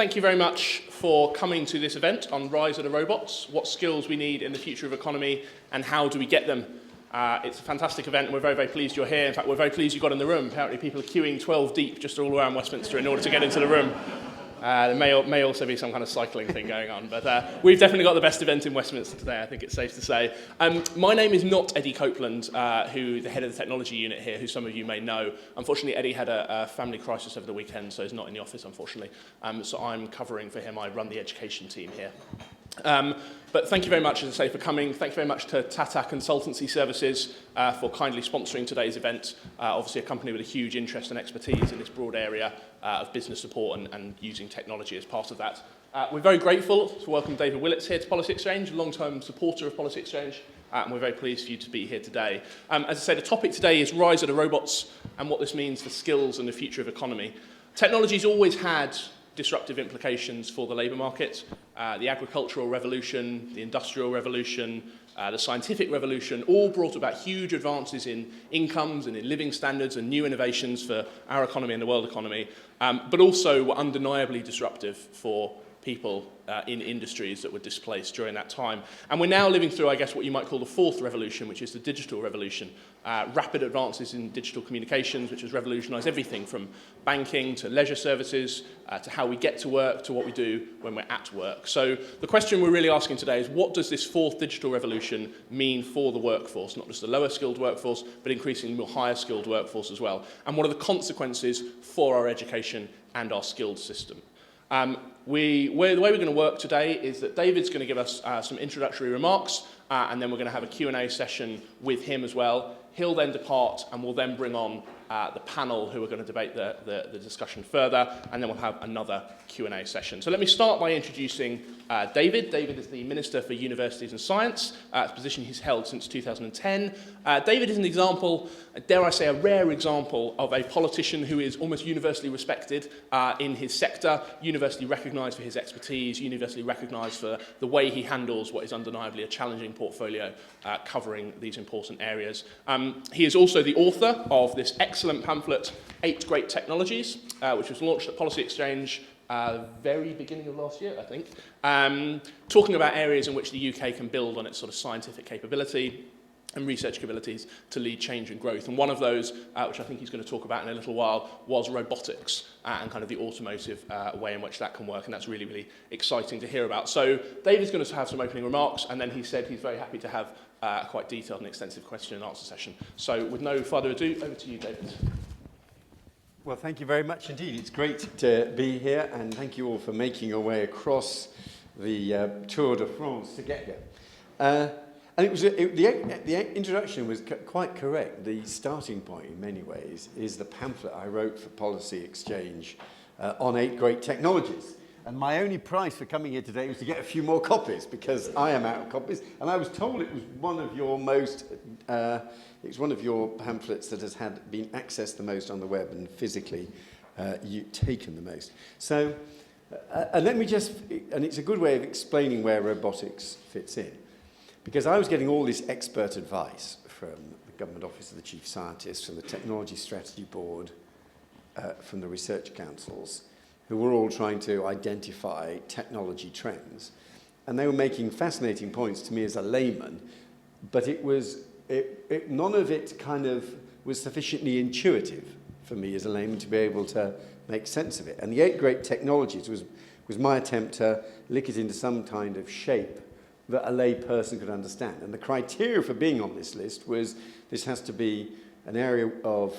thank you very much for coming to this event on Rise of the Robots, what skills we need in the future of economy and how do we get them. It's a fantastic event and we're very, very pleased you're here. In fact, we're very pleased you got in the room. Apparently people are queuing 12 deep just all around Westminster in order to get into the room. There may also be some kind of cycling thing going on, but we've definitely got the best event in Westminster today, I think it's safe to say. My name is not Eddie Copeland, who the head of the technology unit here, who some of you may know. Unfortunately, Eddie had a family crisis over the weekend, so he's not in the office, unfortunately. So I'm covering for him. I run the education team here. But thank you very much, as I say, for coming. Thank you very much to Tata Consultancy Services for kindly sponsoring today's event. Obviously a company with a huge interest and expertise in this broad area of business support and using technology as part of that. We're very grateful to welcome David Willetts here to Policy Exchange, a long-term supporter of Policy Exchange, and we're very pleased for you to be here today. As I say, the topic today is Rise of the Robots and what this means for skills and the future of economy. Technology's always had disruptive implications for the labour market. The agricultural revolution, the industrial revolution, the scientific revolution all brought about huge advances in incomes and in living standards and new innovations for our economy and the world economy, but also were undeniably disruptive for people in industries that were displaced during that time. And we're now living through, I guess, what you might call the fourth revolution, which is the digital revolution. Rapid advances in digital communications, which has revolutionised everything from banking to leisure services, to how we get to work, to what we do when we're at work. So the question we're really asking today is, what does this fourth digital revolution mean for the workforce? Not just the lower skilled workforce, but increasingly more higher skilled workforce as well. And what are the consequences for our education and our skilled system? The way we're going to work today is that David's going to give us some introductory remarks, and then we're going to have a Q&A session with him as well. He'll then depart, and we'll then bring on the panel who are going to debate the discussion further, and then we'll have another Q&A session. So let me start by introducing David. David is the Minister for Universities and Science, a position he's held since 2010. David is an example, dare I say, a rare example of a politician who is almost universally respected in his sector, universally recognised for his expertise, universally recognised for the way he handles what is undeniably a challenging portfolio covering these important areas. He is also the author of this excellent pamphlet, 8 Great Technologies, which was launched at Policy Exchange very beginning of last year, I think, talking about areas in which the UK can build on its sort of scientific capability and research capabilities to lead change and growth. And one of those, which I think he's going to talk about in a little while, was robotics and kind of the automotive way in which that can work. And that's really, really exciting to hear about. So David's going to have some opening remarks, and then he said he's very happy to have a quite detailed and extensive question and answer session. So with no further ado, over to you, David. Well, thank you very much indeed. It's great to be here, and thank you all for making your way across the Tour de France to get here. And the introduction was quite correct. The starting point, in many ways, is the pamphlet I wrote for Policy Exchange on 8 Great Technologies. And my only price for coming here today was to get a few more copies, because I am out of copies. And I was told it was one of your most, it's one of your pamphlets that has been accessed the most on the web and physically taken the most. So, and let me just, and it's a good way of explaining where robotics fits in. Because I was getting all this expert advice from the Government Office of the Chief Scientist, from the Technology Strategy Board, from the research councils, who were all trying to identify technology trends. And they were making fascinating points to me as a layman, but none of it kind of was sufficiently intuitive for me as a layman to be able to make sense of it. And the 8 Great Technologies was my attempt to lick it into some kind of shape that a lay person could understand. And the criteria for being on this list was this has to be an area of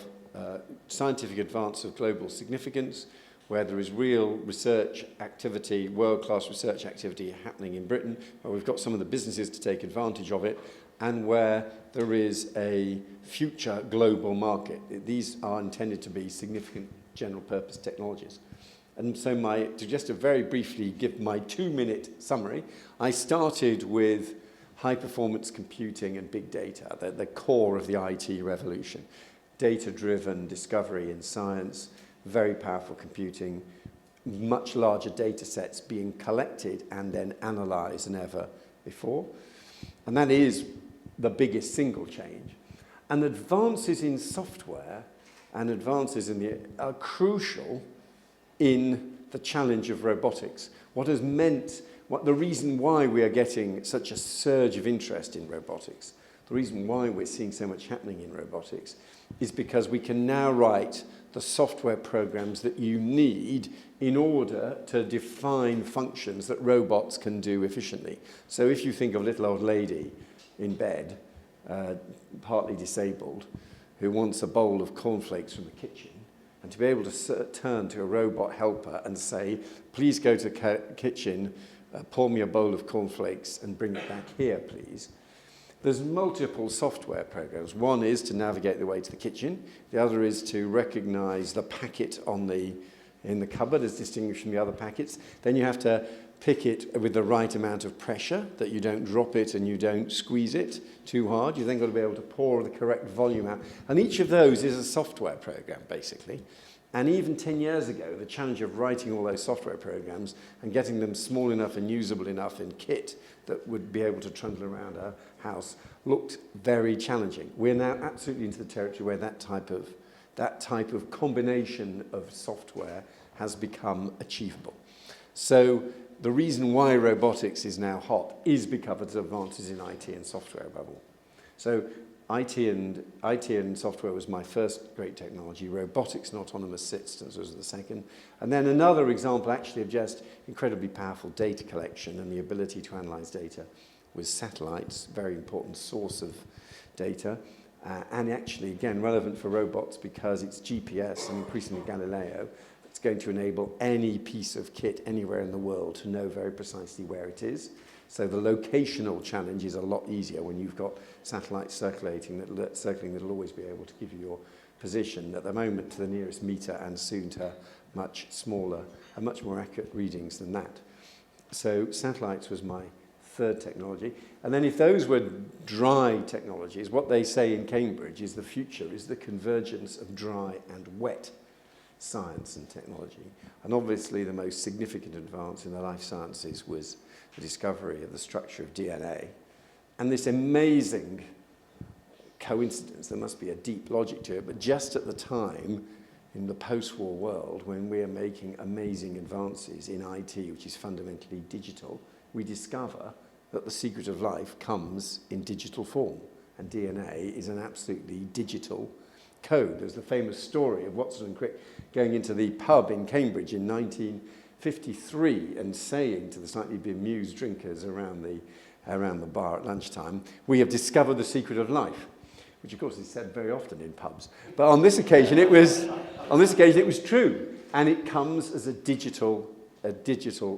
scientific advance of global significance, where there is real research activity, world-class research activity happening in Britain, where we've got some of the businesses to take advantage of it, and where there is a future global market. These are intended to be significant general-purpose technologies. And so to just to very briefly give my 2-minute summary, I started with high-performance computing and big data, the core of the IT revolution. Data-driven discovery in science, very powerful computing, much larger data sets being collected and then analysed than ever before. And that is the biggest single change. And advances in software and advances in are crucial in the challenge of robotics. The reason why we are getting such a surge of interest in robotics, the reason why we're seeing so much happening in robotics, is because we can now write the software programs that you need in order to define functions that robots can do efficiently. So if you think of a little old lady in bed, partly disabled, who wants a bowl of cornflakes from the kitchen, and to be able to turn to a robot helper and say, please go to the kitchen, pour me a bowl of cornflakes and bring it back here, please. There's multiple software programs. One is to navigate the way to the kitchen. The other is to recognize the packet in the cupboard as distinguished from the other packets. Then you have to pick it with the right amount of pressure, that you don't drop it and you don't squeeze it too hard. You then got to be able to pour the correct volume out. And each of those is a software program, basically. And even 10 years ago, the challenge of writing all those software programs and getting them small enough and usable enough in kit that would be able to trundle around a house looked very challenging. We're now absolutely into the territory where that type of combination of software has become achievable. So the reason why robotics is now hot is because of advances in IT and software above all. So IT and software was my first great technology. Robotics and autonomous systems was the second. And then another example actually of just incredibly powerful data collection and the ability to analyze data was satellites, very important source of data. And actually, again, relevant for robots because it's GPS and increasingly Galileo. It's going to enable any piece of kit anywhere in the world to know very precisely where it is. So the locational challenge is a lot easier when you've got satellites circling that'll always be able to give you your position at the moment to the nearest meter and soon to much smaller and much more accurate readings than that. So satellites was my third technology. And then if those were dry technologies, what they say in Cambridge is the future is the convergence of dry and wet science and technology. And obviously the most significant advance in the life sciences was the discovery of the structure of DNA. And this amazing coincidence, there must be a deep logic to it, but just at the time in the post-war world when we are making amazing advances in IT, which is fundamentally digital, we discover that the secret of life comes in digital form. And DNA is an absolutely digital code. There's the famous story of Watson and Crick going into the pub in Cambridge in 1953 and saying to the slightly bemused drinkers around the bar at lunchtime, "We have discovered the secret of life," which of course is said very often in pubs. But on this occasion it was true, and it comes as a digital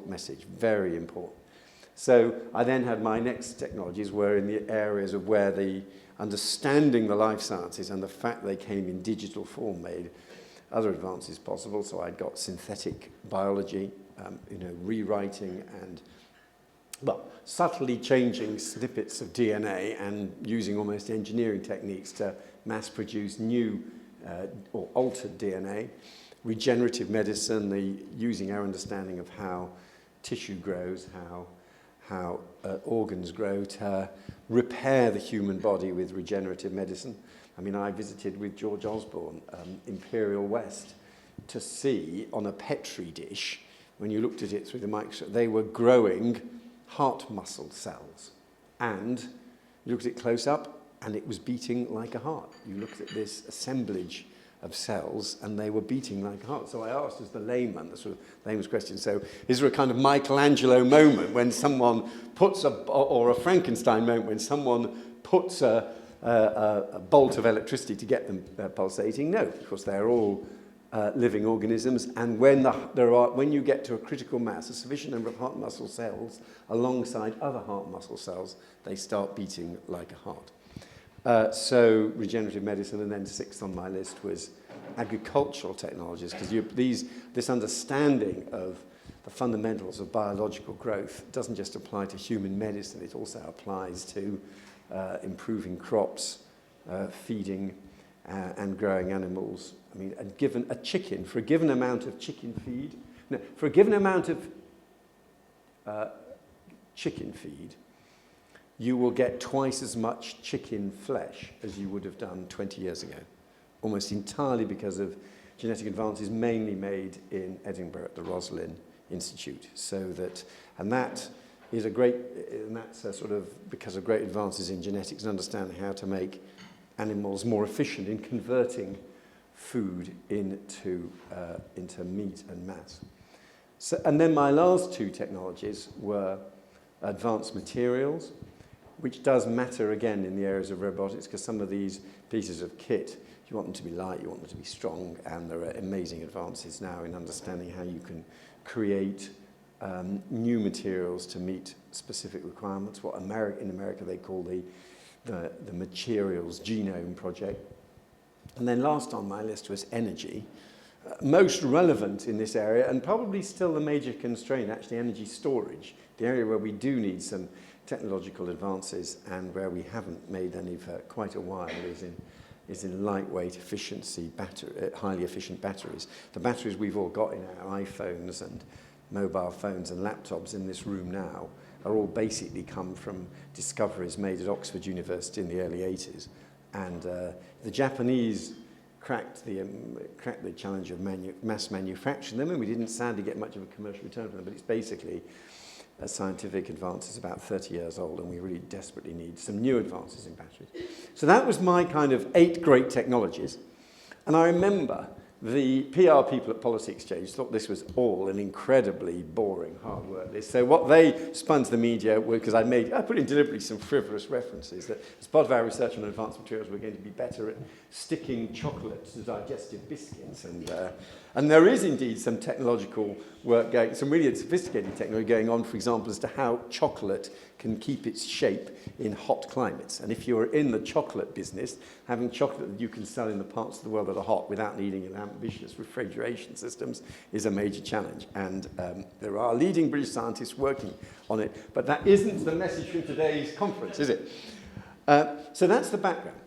message, very important. So I then had my next technologies were in the areas of where the understanding the life sciences and the fact they came in digital form made other advances possible. So I'd got synthetic biology, rewriting and, subtly changing snippets of DNA and using almost engineering techniques to mass produce new or altered DNA. Regenerative medicine, using our understanding of how tissue grows, how organs grow to repair the human body with regenerative medicine. I mean, I visited with George Osborne, Imperial West, to see on a Petri dish, when you looked at it through the microscope, they were growing heart muscle cells. And you looked at it close up, and it was beating like a heart. You looked at this assemblage of cells, and they were beating like a heart. So I asked, as the layman, the sort of layman's question, so is there a kind of Michelangelo moment when someone puts or a Frankenstein moment when someone puts a bolt of electricity to get them pulsating? No, of course, they're all living organisms, and when you get to a critical mass, a sufficient number of heart muscle cells alongside other heart muscle cells, they start beating like a heart. So regenerative medicine, and then sixth on my list was agricultural technologies, because this understanding of the fundamentals of biological growth doesn't just apply to human medicine, it also applies to improving crops, feeding and growing animals. I mean, given a chicken, for a given amount of chicken feed, you will get twice as much chicken flesh as you would have done 20 years ago. almost entirely because of genetic advances mainly made in Edinburgh at the Roslin Institute. And that's sort of because of great advances in genetics and understanding how to make animals more efficient in converting food into meat and mass. So, and then my last two technologies were advanced materials, which does matter again in the areas of robotics, because some of these pieces of kit, you want them to be light, you want them to be strong, and there are amazing advances now in understanding how you can create new materials to meet specific requirements, what in America they call the Materials Genome Project. And then last on my list was energy. Most relevant in this area, and probably still the major constraint, actually energy storage, the area where we do need some technological advances and where we haven't made any for quite a while is in lightweight efficiency, highly efficient batteries. The batteries we've all got in our iPhones and mobile phones and laptops in this room now are all basically come from discoveries made at Oxford University in the early 80s. And the Japanese cracked the challenge of mass manufacturing them, and we didn't sadly get much of a commercial return from them, but it's basically a scientific advance is about 30 years old, and we really desperately need some new advances in batteries. So that was my kind of 8 great technologies. And I remember the PR people at Policy Exchange thought this was all an incredibly boring, hard work list. So what they spun to the media were, because I put in deliberately some frivolous references, that as part of our research on advanced materials, we're going to be better at sticking chocolate to digestive biscuits. And there is indeed some technological work going, some really sophisticated technology going on, for example, as to how chocolate can keep its shape in hot climates. And if you're in the chocolate business, having chocolate that you can sell in the parts of the world that are hot without needing an ambitious refrigeration systems is a major challenge. And there are leading British scientists working on it. But that isn't the message from today's conference, is it? So that's the background.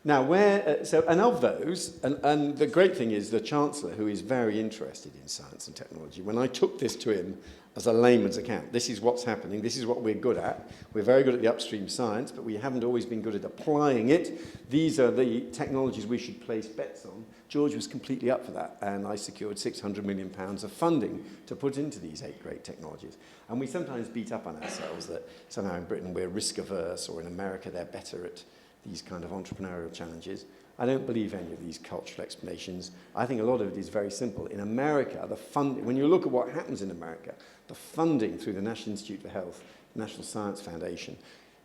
Now, and of those, and the great thing is the Chancellor, who is very interested in science and technology, when I took this to him as a layman's account, this is what's happening, this is what we're good at. We're very good at the upstream science, but we haven't always been good at applying it. These are the technologies we should place bets on. George was completely up for that, and I secured £600 million of funding to put into these 8 great technologies. And we sometimes beat up on ourselves that somehow in Britain we're risk-averse, or in America they're better at these kind of entrepreneurial challenges. I don't believe any of these cultural explanations. I think a lot of it is very simple. In America, the funding, when you look at what happens in America, the funding through the National Institute for Health, National Science Foundation,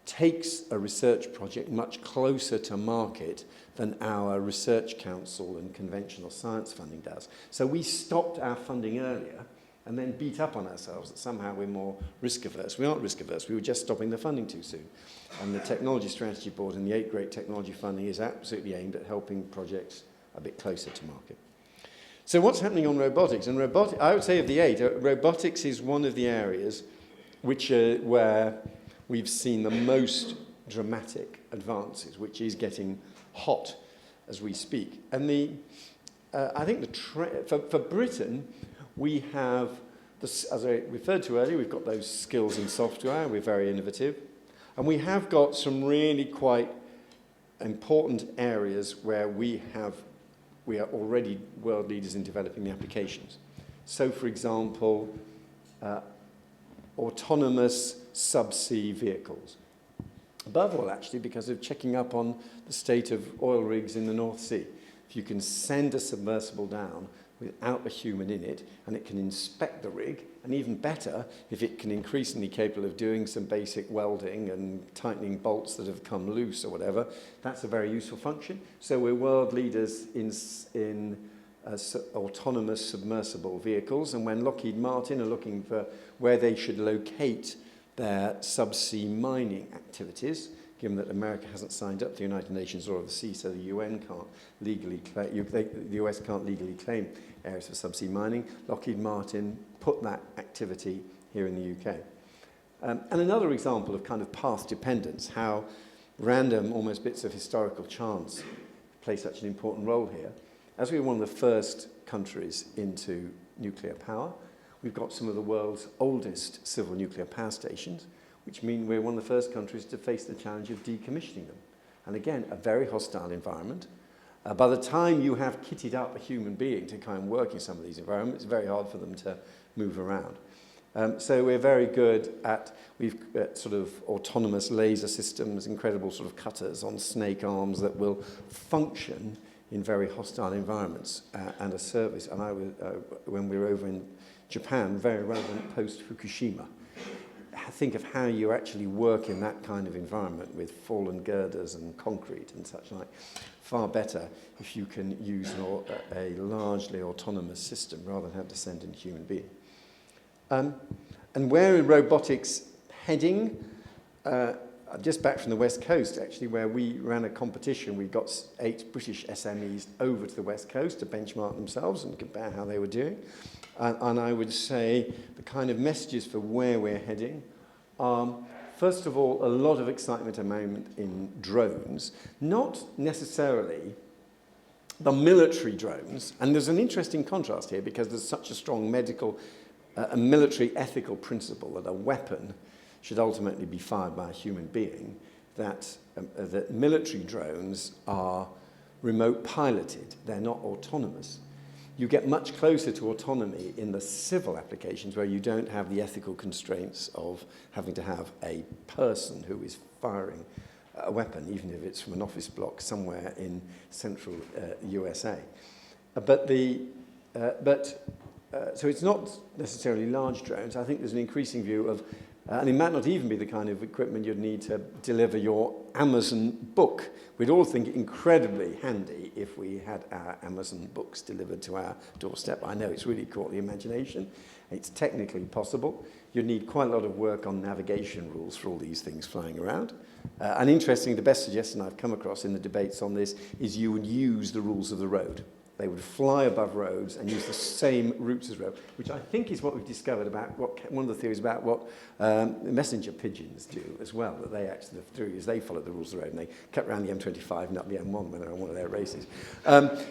takes a research project much closer to market than our research council and conventional science funding does. So we stopped our funding earlier and then beat up on ourselves that somehow we're more risk-averse. We aren't risk-averse, we were just stopping the funding too soon. And the Technology Strategy Board and the 8 great technology funding is absolutely aimed at helping projects a bit closer to market. So what's happening on robotics? And I would say of the 8, robotics is one of the areas where we've seen the most dramatic advances, which is getting hot as we speak. And I think for Britain, we have, as I referred to earlier, we've got those skills in software, we're very innovative, and we have got some really quite important areas where we are already world leaders in developing the applications. So, for example, autonomous subsea vehicles. Above all, actually, because of checking up on the state of oil rigs in the North Sea. If you can send a submersible down without a human in it, and it can inspect the rig, and even better, if it can increasingly capable of doing some basic welding and tightening bolts that have come loose or whatever, that's a very useful function. So we're world leaders in autonomous submersible vehicles, and when Lockheed Martin are looking for where they should locate their subsea mining activities, given that America hasn't signed up to the United Nations Law of the Sea, so the UN can't legally claim, the US can't legally claim areas for subsea mining, Lockheed Martin put that activity here in the UK. And another example of kind of path dependence, how random, almost bits of historical chance play such an important role here. As we were one of the first countries into nuclear power, we've got some of the world's oldest civil nuclear power stations, which mean we're one of the first countries to face the challenge of decommissioning them. And again, a very hostile environment. By the time you have kitted up a human being to kind of work in some of these environments, it's very hard for them to move around. So we're very good at, we've got sort of autonomous laser systems, incredible sort of cutters on snake arms that will function in very hostile environments and a service. And I was, when we were over in Japan, very relevant post-Fukushima. Think of how you actually work in that kind of environment with fallen girders and concrete and such like. Far better if you can use a largely autonomous system rather than have to send in a human being. And where are robotics heading? Just back from the West Coast, actually, where we ran a competition. We got 8 British SMEs over to the West Coast to benchmark themselves and compare how they were doing. And I would say the kind of messages for where we're heading are, first of all, a lot of excitement at the moment in drones, not necessarily the military drones. And there's an interesting contrast here because there's such a strong a military ethical principle that a weapon should ultimately be fired by a human being, that military drones are remote piloted. They're not autonomous. You get much closer to autonomy in the civil applications where you don't have the ethical constraints of having to have a person who is firing a weapon, even if it's from an office block somewhere in central USA. So it's not necessarily large drones. I think there's an increasing view of, and it might not even be the kind of equipment you'd need to deliver your Amazon book. We'd all think it incredibly handy if we had our Amazon books delivered to our doorstep. I know it's really caught the imagination. It's technically possible. You'd need quite a lot of work on navigation rules for all these things flying around. And interestingly, the best suggestion I've come across in the debates on this is you would use the rules of the road. They would fly above roads and use the same routes as roads, which I think is what we've discovered about one of the theories about what messenger pigeons do as well, that they actually, the theory is they follow the rules of the road and they cut around the M25 and up the M1 when they're on one of their races.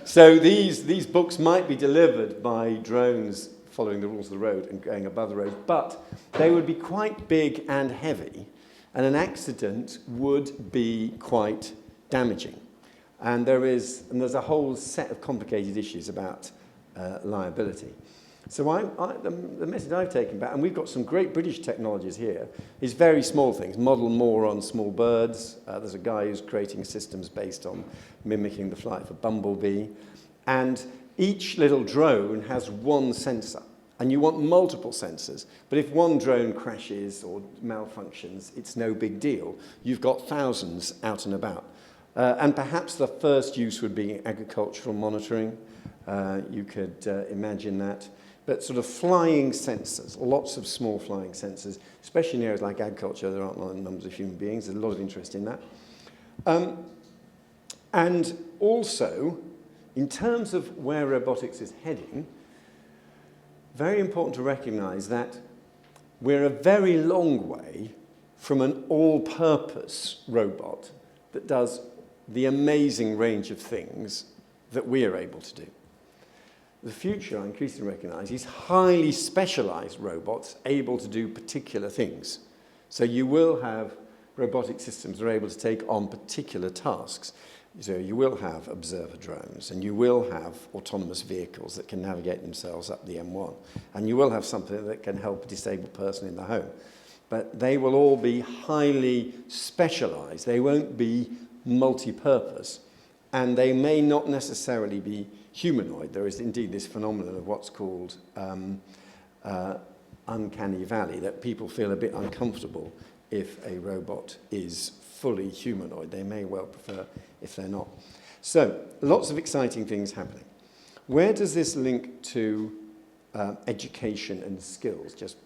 So these books might be delivered by drones following the rules of the road and going above the road, but they would be quite big and heavy, and an accident would be quite damaging. And there's a whole set of complicated issues about liability. So the message I've taken back, and we've got some great British technologies here, is very small things. Model more on small birds. There's a guy who's creating systems based on mimicking the flight of a bumblebee. And each little drone has one sensor. And you want multiple sensors. But if one drone crashes or malfunctions, it's no big deal. You've got thousands out and about. And perhaps the first use would be agricultural monitoring. You could imagine that. But sort of flying sensors, lots of small flying sensors, especially in areas like agriculture, there aren't large numbers of human beings. There's a lot of interest in that. And also, in terms of where robotics is heading, very important to recognize that we're a very long way from an all-purpose robot that does the amazing range of things that we are able to do. The future, I increasingly recognize, is highly specialized robots able to do particular things. So you will have robotic systems that are able to take on particular tasks. So you will have observer drones, and you will have autonomous vehicles that can navigate themselves up the M1, and you will have something that can help a disabled person in the home. But they will all be highly specialized. They won't be multi-purpose, and they may not necessarily be humanoid. There is indeed this phenomenon of what's called uncanny valley, that people feel a bit uncomfortable if a robot is fully humanoid. They may well prefer if they're not. So, lots of exciting things happening. Where does this link to education and skills? Just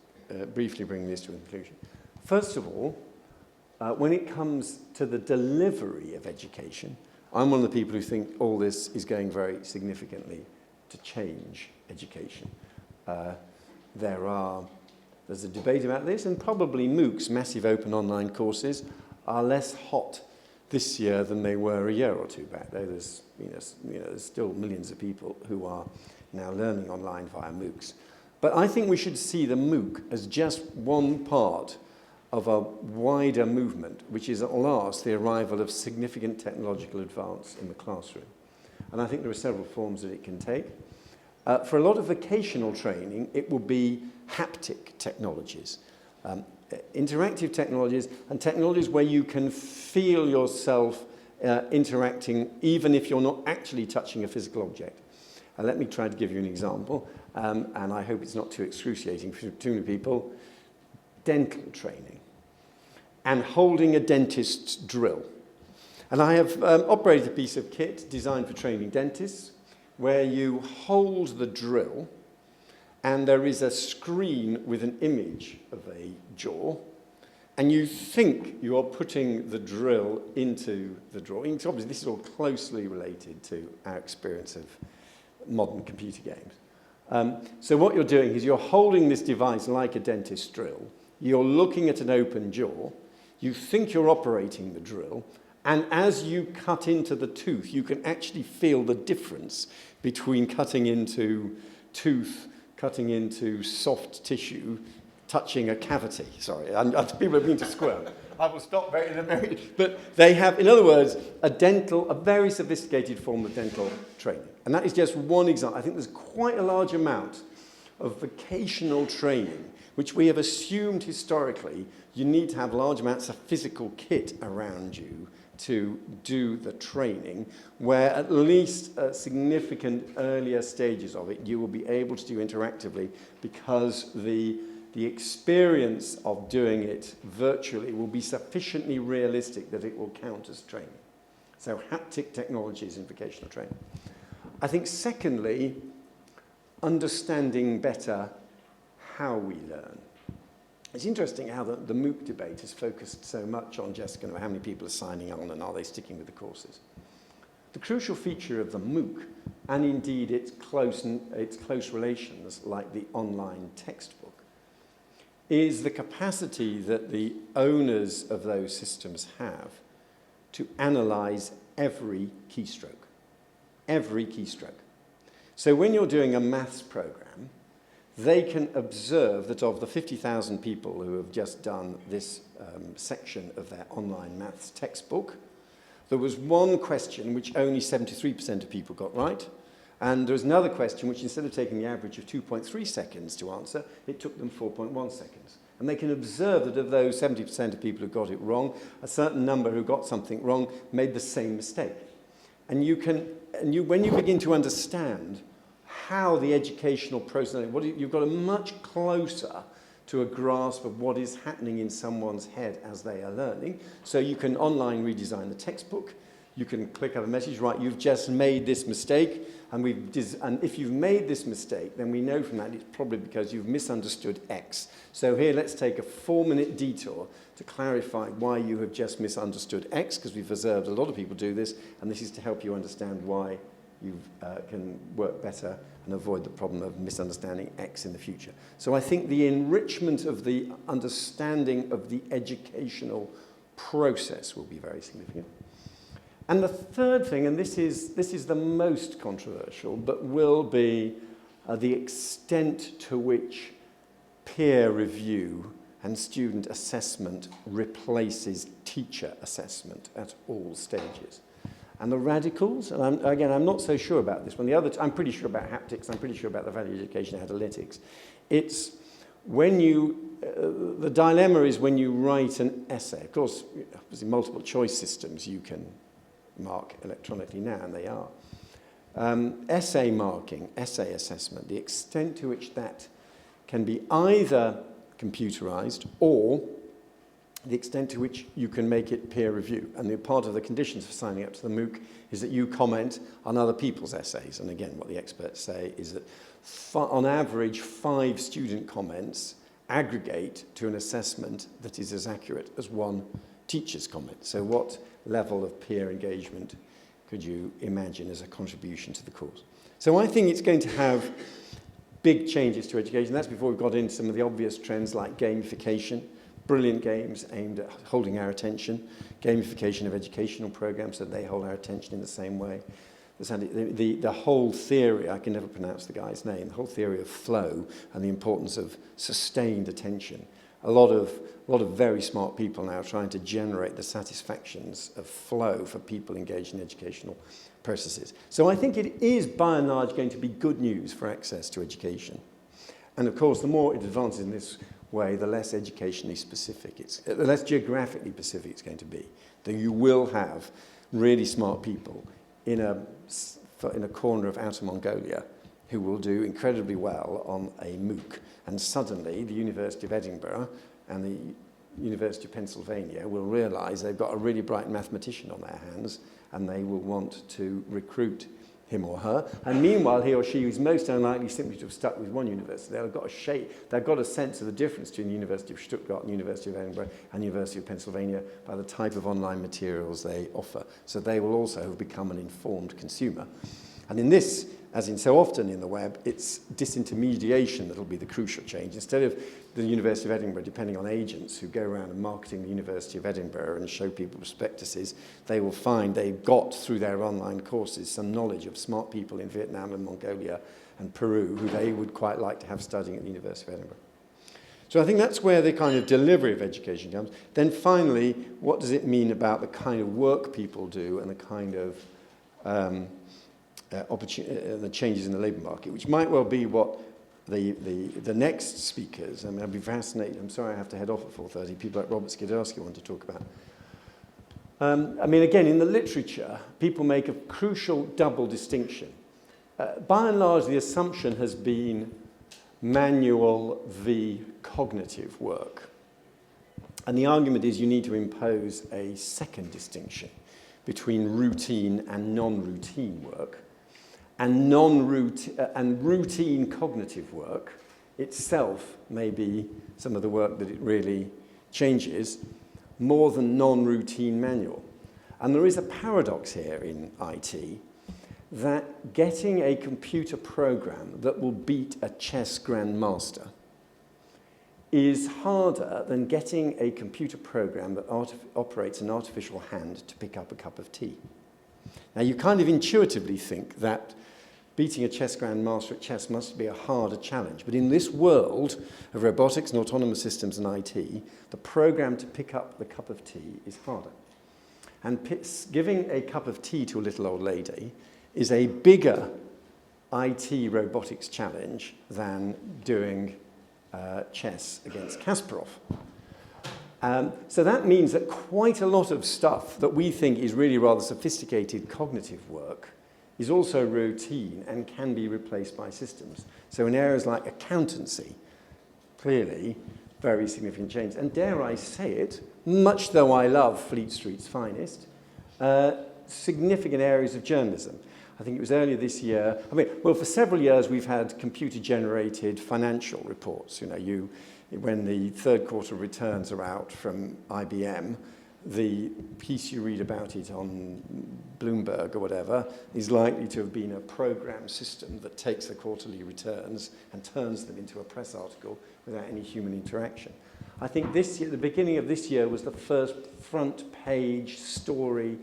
briefly bring this to a conclusion. First of all, when it comes to the delivery of education, I'm one of the people who think all this is going very significantly to change education. There's a debate about this, and probably MOOCs, massive open online courses, are less hot this year than they were a year or two back. There's still millions of people who are now learning online via MOOCs. But I think we should see the MOOC as just one part of a wider movement, which is at last the arrival of significant technological advance in the classroom. and I think there are several forms that it can take. For a lot of vocational training, it will be haptic technologies, interactive technologies, and technologies where you can feel yourself interacting even if you're not actually touching a physical object. Let me try to give you an example, and I hope it's not too excruciating for too many people. Dental training and holding a dentist's drill. And I have operated a piece of kit designed for training dentists where you hold the drill and there is a screen with an image of a jaw, and you think you are putting the drill into the drawer. Obviously, this is all closely related to our experience of modern computer games. So what you're doing is you're holding this device like a dentist's drill, you're looking at an open jaw, you think you're operating the drill, and as you cut into the tooth, you can actually feel the difference between cutting into tooth, cutting into soft tissue, touching a cavity. Sorry, people have been to squirm. I will stop but they have, in other words, a very sophisticated form of dental training. And that is just one example. I think there's quite a large amount of vocational training, which we have assumed historically you need to have large amounts of physical kit around you to do the training, where at least at significant earlier stages of it, you will be able to do interactively because the experience of doing it virtually will be sufficiently realistic that it will count as training. So haptic technologies in vocational training. I think secondly, understanding better how we learn. It's interesting how the MOOC debate has focused so much on just kind of how many people are signing on and are they sticking with the courses. The crucial feature of the MOOC, and indeed its close relations like the online textbook, is the capacity that the owners of those systems have to analyze every keystroke. Every keystroke. So when you're doing a maths program, they can observe that of the 50,000 people who have just done this section of their online maths textbook, there was one question which only 73% of people got right, and there was another question which, instead of taking the average of 2.3 seconds to answer, it took them 4.1 seconds. And they can observe that of those 70% of people who got it wrong, a certain number who got something wrong made the same mistake. And when you begin to understand how the educational process, you've got a much closer to a grasp of what is happening in someone's head as they are learning. So you can online redesign the textbook. You can click on a message, right, you've just made this mistake, and if you've made this mistake, then we know from that it's probably because you've misunderstood X. So here, let's take a 4-minute detour to clarify why you have just misunderstood X, because we've observed a lot of people do this, and this is to help you understand why you can work better and avoid the problem of misunderstanding X in the future. So I think the enrichment of the understanding of the educational process will be very significant. And the third thing, and this is the most controversial, but will be the extent to which peer review and student assessment replaces teacher assessment at all stages. And the radicals, and I'm not so sure about this one. I'm pretty sure about haptics. I'm pretty sure about the value education analytics. It's when the dilemma is when you write an essay. Of course, in multiple choice systems, you can mark electronically now, and they are. Essay marking, essay assessment, the extent to which that can be either computerized or the extent to which you can make it peer review. And part of the conditions for signing up to the MOOC is that you comment on other people's essays. And again, what the experts say is that on average, 5 student comments aggregate to an assessment that is as accurate as one teacher's comment. So what level of peer engagement could you imagine as a contribution to the course? So I think it's going to have big changes to education. That's before we've got into some of the obvious trends like gamification, brilliant games aimed at holding our attention, gamification of educational programs so they hold our attention in the same way. The whole theory, I can never pronounce the guy's name, the whole theory of flow and the importance of sustained attention. A lot of very smart people now trying to generate the satisfactions of flow for people engaged in educational processes. So I think it is, by and large, going to be good news for access to education. And of course, the more it advances in this way, the less educationally specific the less geographically specific it's going to be. That you will have really smart people in a corner of Outer Mongolia who will do incredibly well on a MOOC. And suddenly, the University of Edinburgh and the University of Pennsylvania will realize they've got a really bright mathematician on their hands, and they will want to recruit him or her. And meanwhile, he or she is most unlikely simply to have stuck with one university. They've got a sense of the difference between the University of Stuttgart and the University of Edinburgh and the University of Pennsylvania by the type of online materials they offer. So they will also have become an informed consumer. And in this, as in so often in the web, it's disintermediation that will be the crucial change. Instead of the University of Edinburgh depending on agents who go around and marketing the University of Edinburgh and show people prospectuses, they will find they've got, through their online courses, some knowledge of smart people in Vietnam and Mongolia and Peru who they would quite like to have studying at the University of Edinburgh. So I think that's where the kind of delivery of education comes. Then finally, what does it mean about the kind of work people do and the kind of the changes in the labour market, which might well be what the next speakers, I mean, I'd be fascinated, I'm sorry I have to head off at 4:30, people like Robert Skidarski want to talk about. I mean, again, in the literature, people make a crucial double distinction. By and large, the assumption has been manual v cognitive work. And the argument is you need to impose a second distinction between routine and non-routine work. And routine cognitive work itself may be some of the work that it really changes more than non-routine manual. And there is a paradox here in IT that getting a computer program that will beat a chess grandmaster is harder than getting a computer program that operates an artificial hand to pick up a cup of tea. Now, you kind of intuitively think that beating a chess grandmaster at chess must be a harder challenge. But in this world of robotics and autonomous systems and IT, the program to pick up the cup of tea is harder. And giving a cup of tea to a little old lady is a bigger IT robotics challenge than doing chess against Kasparov. So that means that quite a lot of stuff that we think is really rather sophisticated cognitive work is also routine and can be replaced by systems. So in areas like accountancy, clearly very significant change. And dare I say it, much though I love Fleet Street's finest, significant areas of journalism. I think it was earlier this year, for several years we've had computer-generated financial reports. When the third quarter returns are out from IBM, the piece you read about it on Bloomberg or whatever is likely to have been a program system that takes the quarterly returns and turns them into a press article without any human interaction. I think this year, the beginning of this year was the first front page story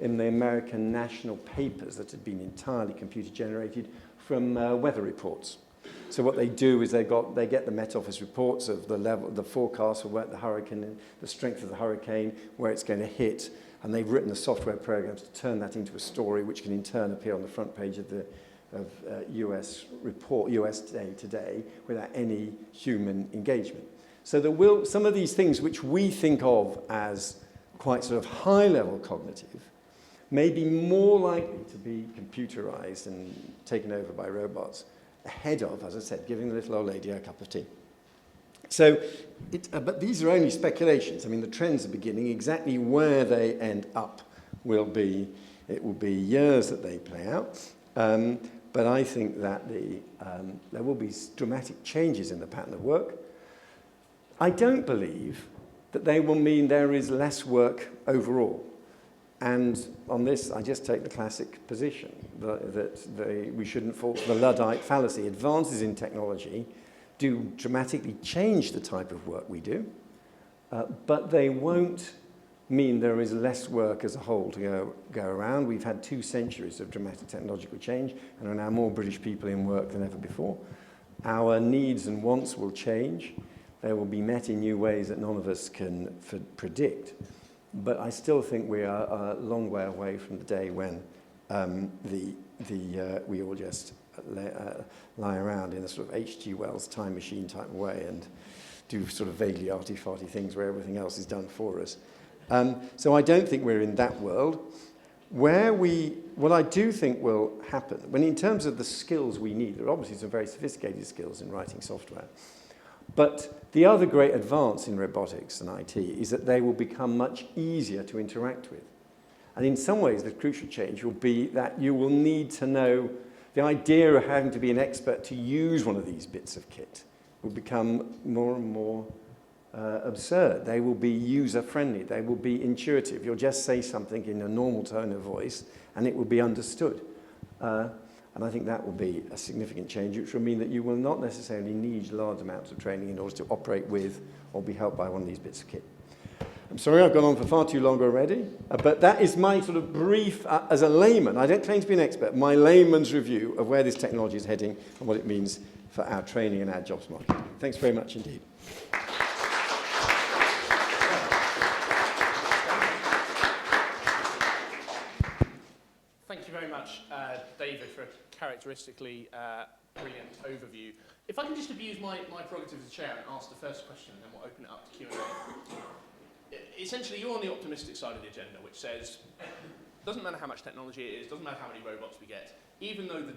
in the American national papers that had been entirely computer generated from weather reports. So what they do is they get the Met Office reports of the forecast for the hurricane, the strength of the hurricane, where it's going to hit, and they've written the software programs to turn that into a story which can in turn appear on the front page of US report, US Today, without any human engagement. So some of these things which we think of as quite sort of high-level cognitive may be more likely to be computerized and taken over by robots ahead of, as I said, giving the little old lady a cup of tea. So, but these are only speculations. I mean, the trends are beginning. Exactly where they end up it will be years that they play out. But I think that there will be dramatic changes in the pattern of work. I don't believe that they will mean there is less work overall. And on this, I just take the classic position that we shouldn't fall for the Luddite fallacy. Advances in technology do dramatically change the type of work we do, but they won't mean there is less work as a whole to go around. We've had 2 centuries of dramatic technological change, and there are now more British people in work than ever before. Our needs and wants will change. They will be met in new ways that none of us can predict. But I still think we are a long way away from the day when we all just lie around in a sort of H.G. Wells time machine type way and do sort of vaguely arty-farty things where everything else is done for us. So I don't think we're in that world. What I do think will happen, when in terms of the skills we need, there are obviously some very sophisticated skills in writing software, but the other great advance in robotics and IT is that they will become much easier to interact with. And in some ways, the crucial change will be that you will need to know the idea of having to be an expert to use one of these bits of kit will become more and more absurd. They will be user-friendly. They will be intuitive. You'll just say something in a normal tone of voice, and it will be understood. And I think that will be a significant change, which will mean that you will not necessarily need large amounts of training in order to operate with or be helped by one of these bits of kit. I'm sorry I've gone on for far too long already, but that is my sort of brief, as a layman, I don't claim to be an expert, my layman's review of where this technology is heading and what it means for our training and our jobs market. Thanks very much indeed. Thank you very much, David, for a characteristically brilliant overview. If I can just abuse my prerogative as chair and ask the first question, and then we'll open it up to Q&A. Essentially, you're on the optimistic side of the agenda, which says, doesn't matter how much technology it is, doesn't matter how many robots we get, even though the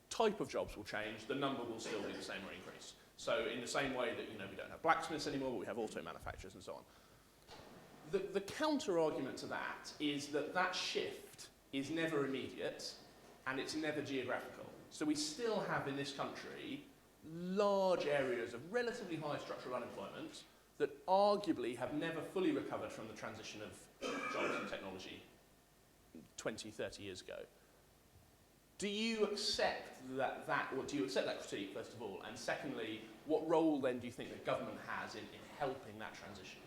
type of jobs will change, the number will still be the same or increase. So in the same way that, we don't have blacksmiths anymore, but we have auto manufacturers and so on. The counter-argument to that is that shift is never immediate and it's never geographical. So we still have in this country large areas of relatively high structural unemployment that arguably have never fully recovered from the transition of jobs and technology 20, 30 years ago. Do you accept or do you accept that critique, first of all? And secondly, what role then do you think the government has in helping that transition?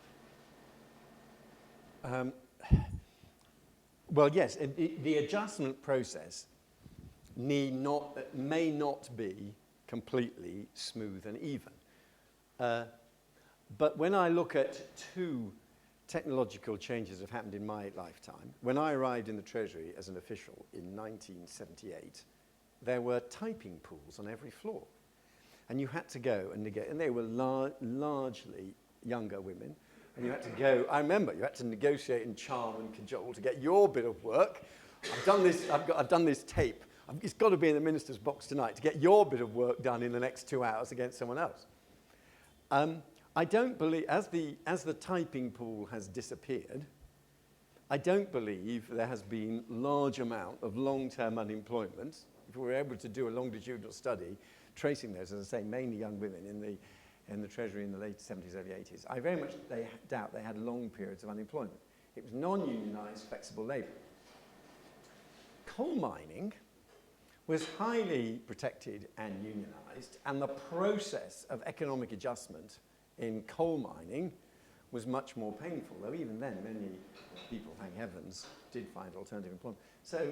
Well, yes, the adjustment process may not be completely smooth and even. But when I look at two technological changes that have happened in my lifetime, when I arrived in the Treasury as an official in 1978, there were typing pools on every floor. And you had to go and negotiate, and they were largely younger women. And you had to go, I remember, you had to negotiate and charm and cajole to get your bit of work. I've done this tape. It's got to be in the minister's box tonight to get your bit of work done in the next 2 hours against someone else. I don't believe, as the typing pool has disappeared, I don't believe there has been large amount of long-term unemployment. If we were able to do a longitudinal study tracing those, as I say, mainly young women in the Treasury in the late 70s, early 80s, I very much doubt they had long periods of unemployment. It was non-unionized, flexible labor. Coal mining was highly protected and unionized, and the process of economic adjustment in coal mining was much more painful, though even then many people, thank heavens, did find alternative employment. So,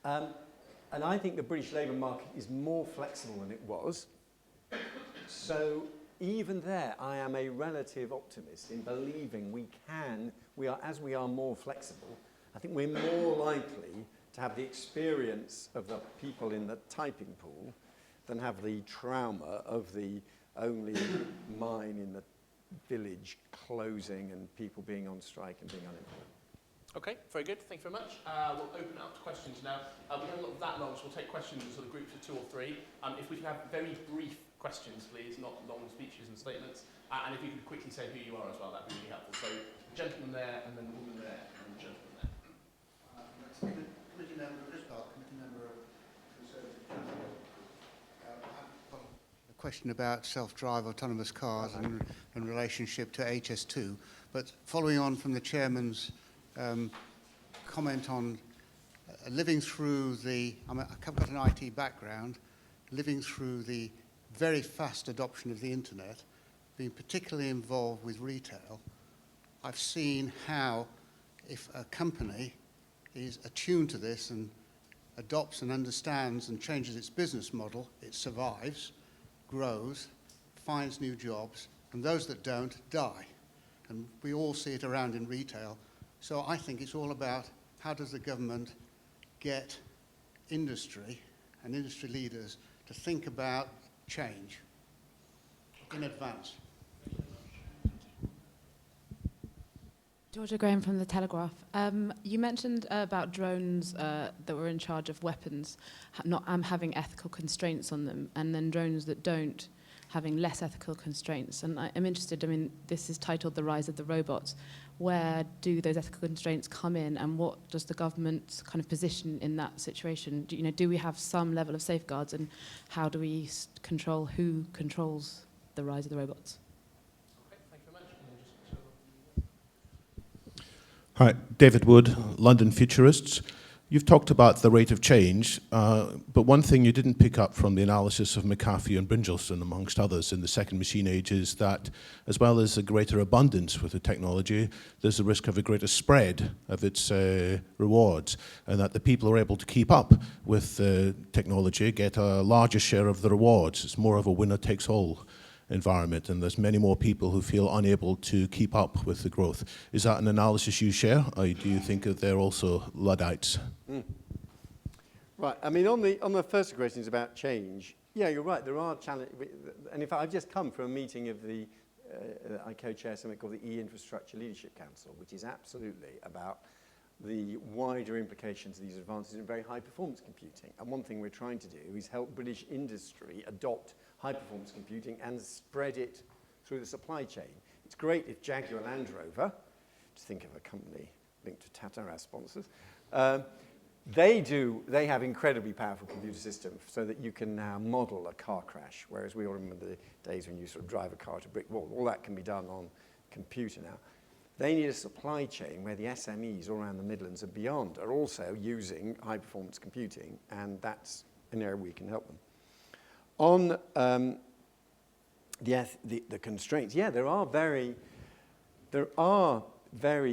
and I think the British labour market is more flexible than it was. So even there, I am a relative optimist in believing as we are more flexible, I think we're more likely to have the experience of the people in the typing pool than have the trauma of the only mine in the village closing and people being on strike and being unemployed. Okay, very good. Thank you very much. We'll open it up to questions now. We haven't got that long, so we'll take questions in sort of groups of 2 or 3. If we can have very brief questions, please, not long speeches and statements. And if you could quickly say who you are as well, that'd be really helpful. So, gentleman there, and then the woman there, and the gentleman there. Committee member of Isbal, committee member of Conservative Transport. I've got a question about self-drive autonomous cars and relationship to HS2. But following on from the chairman's comment on living through I've got an IT background, living through the very fast adoption of the internet, being particularly involved with retail, I've seen how if a company is attuned to this and adopts and understands and changes its business model, it survives, grows, finds new jobs, and those that don't die. And we all see it around in retail. So I think it's all about how does the government get industry and industry leaders to think about change in advance? Georgia Graham from The Telegraph. You mentioned about drones that were in charge of weapons not having ethical constraints on them, and then drones that don't having less ethical constraints. And I'm interested, I mean, this is titled The Rise of the Robots. Where do those ethical constraints come in, and what does the government kind of position in that situation? Do we have some level of safeguards, and how do we control who controls the rise of the robots? Hi, David Wood, London Futurists. You've talked about the rate of change, but one thing you didn't pick up from the analysis of McAfee and Brynjolfsson, amongst others, in the second machine age is that as well as a greater abundance with the technology, there's a risk of a greater spread of its rewards, and that the people who are able to keep up with the technology get a larger share of the rewards. It's more of a winner-takes-all environment, and there's many more people who feel unable to keep up with the growth. Is that an analysis you share, or do you think that they're also Luddites? Right, I mean, on the first questions about change, yeah, you're right, there are challenges. And in fact, I've just come from a meeting of I co-chair something called the E-Infrastructure Leadership Council, which is absolutely about the wider implications of these advances in very high-performance computing. And one thing we're trying to do is help British industry adopt high-performance computing and spread it through the supply chain. It's great if Jaguar Land Rover, to think of a company linked to Tata as sponsors, they have incredibly powerful computer systems so that you can now model a car crash, whereas we all remember the days when you sort of drive a car to a brick wall. All that can be done on computer now. They need a supply chain where the SMEs all around the Midlands and beyond are also using high-performance computing, and that's an area we can help them. On the constraints, yeah, there are very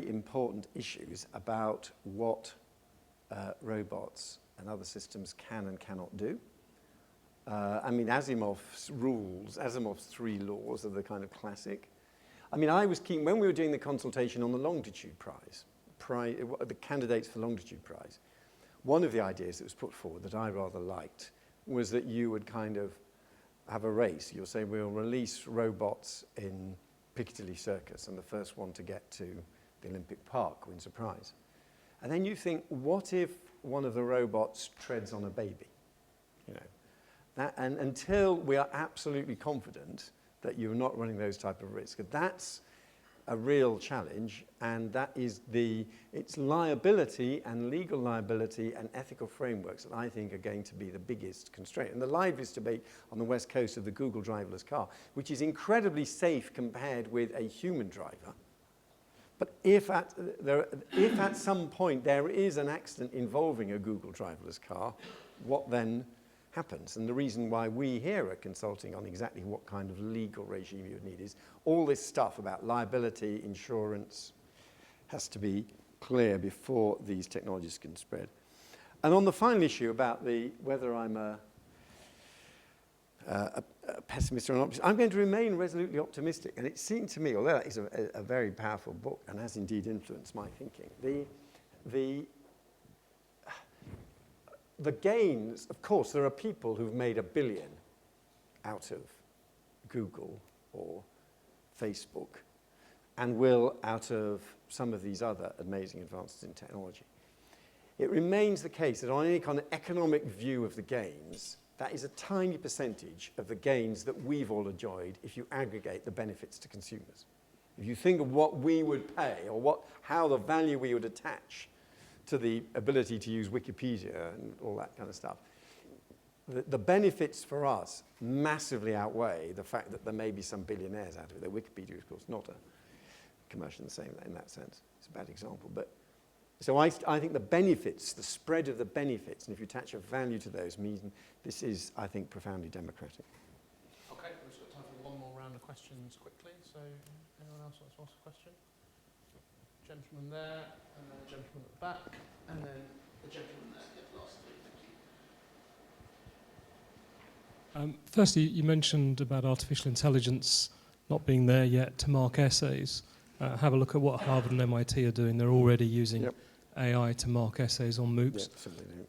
important issues about what robots and other systems can and cannot do. I mean, Asimov's rules, Asimov's 3 laws are the kind of classic. I mean, I was keen, when we were doing the consultation on the Longitude Prize, the candidates for Longitude Prize, one of the ideas that was put forward that I rather liked was that you would kind of have a race. You'll say, we'll release robots in Piccadilly Circus, and the first one to get to the Olympic Park wins a prize. And then you think, what if one of the robots treads on a baby? And until we are absolutely confident that you're not running those type of risks, that's a real challenge, and that is it's liability and legal liability and ethical frameworks that I think are going to be the biggest constraint. And the liveliest debate on the west coast of the Google driverless car, which is incredibly safe compared with a human driver. But if at some point there is an accident involving a Google driverless car, what then happens? And the reason why we here are consulting on exactly what kind of legal regime you would need is all this stuff about liability, insurance, has to be clear before these technologies can spread. And on the final issue about whether I'm a pessimist or an optimist, I'm going to remain resolutely optimistic. And it seemed to me, although that is a very powerful book and has indeed influenced my thinking, the gains, of course, there are people who've made $1 billion out of Google or Facebook and will out of some of these other amazing advances in technology. It remains the case that on any kind of economic view of the gains, that is a tiny percentage of the gains that we've all enjoyed if you aggregate the benefits to consumers. If you think of what we would pay or how the value we would attach to the ability to use Wikipedia and all that kind of stuff, the benefits for us massively outweigh the fact that there may be some billionaires out of it. Wikipedia, of course, not a commercial in that sense. It's a bad example. But so I think the benefits, the spread of the benefits, and if you attach a value to those, means this is, I think, profoundly democratic. Okay, we've just got time for one more round of questions quickly. So anyone else wants to ask a question? Gentleman there, and then a gentleman at the back, and then the gentleman there. Yeah, last 3, thank you. Firstly, you mentioned about artificial intelligence not being there yet to mark essays. Have a look at what Harvard and MIT are doing. They're already using AI to mark essays on Yeah, MOOCs. absolutely.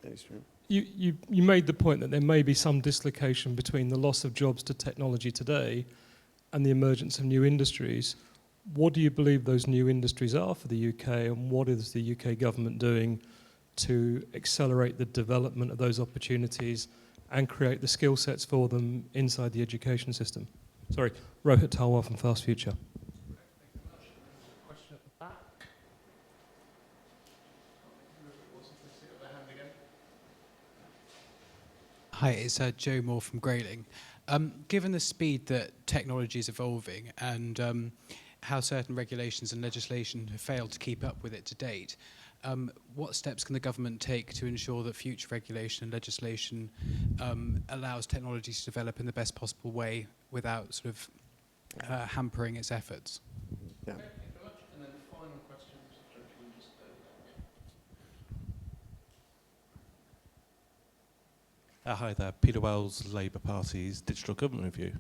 That is true. You made the point that there may be some dislocation between the loss of jobs to technology today and the emergence of new industries. What do you believe those new industries are for the UK, and what is the UK government doing to accelerate the development of those opportunities and create the skill sets for them inside the education system? Sorry, Rohit Talwar from Fast Future. Question at the back. Hi, it's Joe Moore from Grayling. Given the speed that technology is evolving and how certain regulations and legislation have failed to keep up with it to date, what steps can the government take to ensure that future regulation and legislation allows technology to develop in the best possible way without sort of hampering its efforts? Yeah. Okay, thank you very much. And then final questions. Can you just Hi there, Peter Wells, Labour Party's Digital Government Review.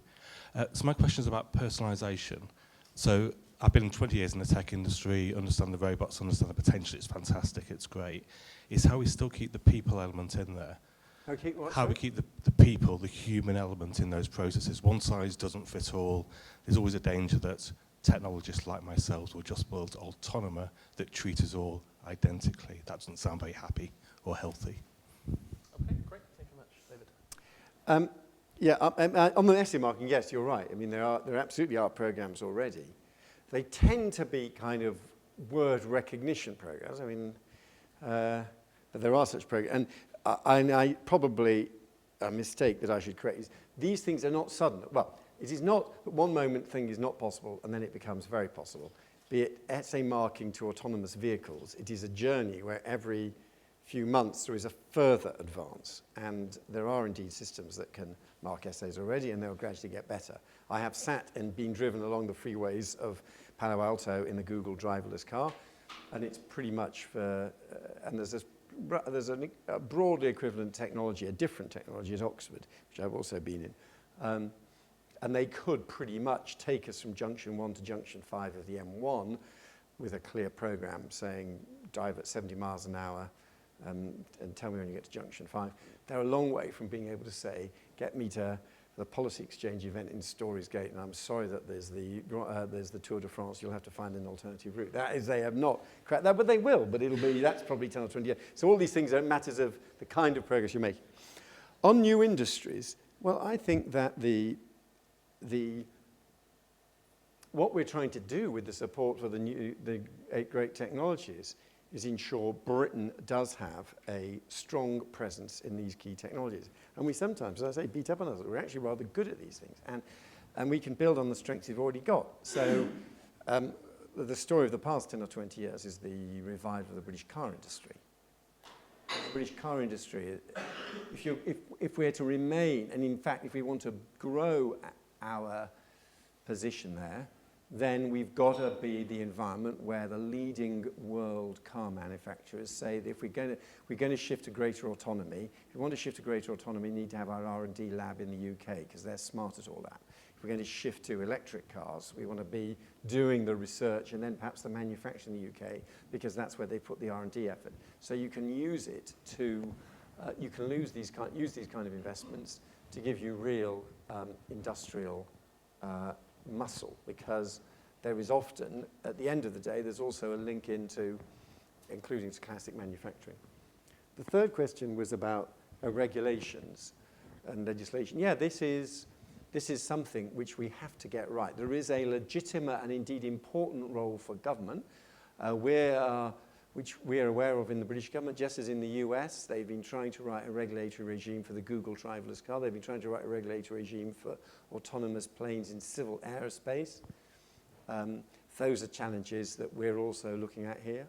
So my question is about personalisation. So I've been 20 years in the tech industry, understand the robots, understand the potential, it's fantastic, it's great. It's how we still keep the people element in there. Okay, what, How we sorry? keep the people, the human element in those processes. One size doesn't fit all. There's always a danger that technologists like myself will just build autonomy that treat us all identically. That doesn't sound very happy or healthy. Okay, great. Thank you very much, David. Yeah, on the essay marking, yes, you're right. I mean, there absolutely are programs already. They tend to be kind of word recognition programs. I mean, but there are such programs. And I probably a mistake that I should correct is these things are not sudden. Well, it is not that one moment thing is not possible and then it becomes very possible. Be it essay marking to autonomous vehicles, it is a journey where every few months there is a further advance, and there are indeed systems that can mark essays already, and they'll gradually get better. I have sat and been driven along the freeways of Palo Alto in a Google driverless car, and it's pretty much for, and there's a broadly equivalent technology, a different technology at Oxford, which I've also been in, and they could pretty much take us from junction 1 to junction 5 of the M1 with a clear program saying drive at 70 miles an hour, and tell me when you get to junction 5. They're a long way from being able to say, get me to the policy exchange event in Storysgate, and I'm sorry that there's the Tour de France, you'll have to find an alternative route. That is, they have not cracked that, but they will, but that's probably 10 or 20 years. So all these things are matters of the kind of progress you're making. On new industries, well, I think that what we're trying to do with the support for the 8 great technologies is ensure Britain does have a strong presence in these key technologies. And we sometimes, as I say, beat up on others. We're actually rather good at these things. And we can build on the strengths we've already got. So the story of the past 10 or 20 years is the revival of the British car industry. The British car industry, if we're to remain, and in fact, if we want to grow our position there, then we've got to be the environment where the leading world car manufacturers say that if we're going to shift to greater autonomy, if we want to shift to greater autonomy, we need to have our R&D lab in the UK because they're smart at all that. If we're going to shift to electric cars, we want to be doing the research and then perhaps the manufacturing in the UK because that's where they put the R&D effort. So you can use it to, you can use these kind of investments to give you real industrial muscle, because there is often, at the end of the day, there's also a link into, including to classic manufacturing. The third question was about regulations and legislation. Yeah, this is something which we have to get right. There is a legitimate and indeed important role for government, which we are aware of in the British government, just as in the US. They've been trying to write a regulatory regime for the Google driverless car. They've been trying to write a regulatory regime for autonomous planes in civil aerospace. Those are challenges that we're also looking at here.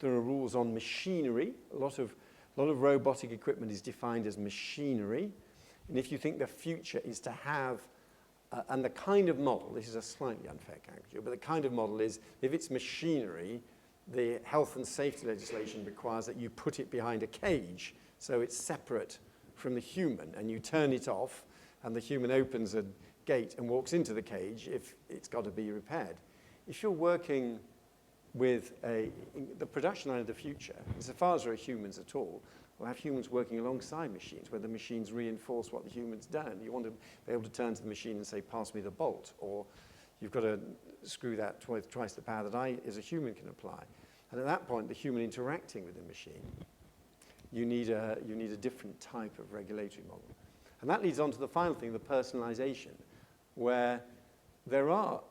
There are rules on machinery. A lot of robotic equipment is defined as machinery. And if you think the future is to have, and the kind of model, this is a slightly unfair caricature, but the kind of model is, if it's machinery, the health and safety legislation requires that you put it behind a cage so it's separate from the human, and you turn it off and the human opens a gate and walks into the cage if it's got to be repaired. If you're working the production line of the future, insofar as there are humans at all, will have humans working alongside machines, where the machines reinforce what the human's done. You want to be able to turn to the machine and say, pass me the bolt, or you've got to screw that twice the power that I, as a human, can apply. And at that point, the human interacting with the machine, you need a different type of regulatory model. And that leads on to the final thing, the personalization, where there are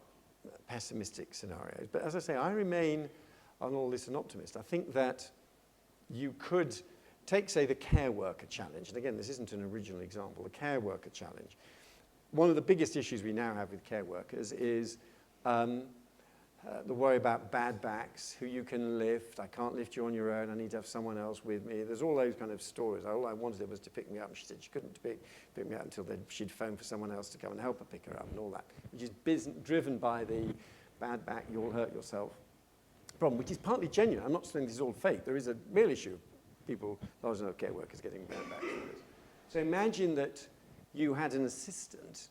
pessimistic scenarios. But as I say, I remain on all this an optimist. I think that you could take, say, the care worker challenge. And again, this isn't an original example, the care worker challenge. One of the biggest issues we now have with care workers is the worry about bad backs, who you can lift. I can't lift you on your own. I need to have someone else with me. There's all those kind of stories. All I wanted was to pick me up. And she said she couldn't pick me up until she'd phone for someone else to come and help her pick her up and all that, which is driven by the bad back, you'll hurt yourself problem, which is partly genuine. I'm not saying this is all fake. There is a real issue of people, large number of care workers getting bad backs. So imagine that you had an assistant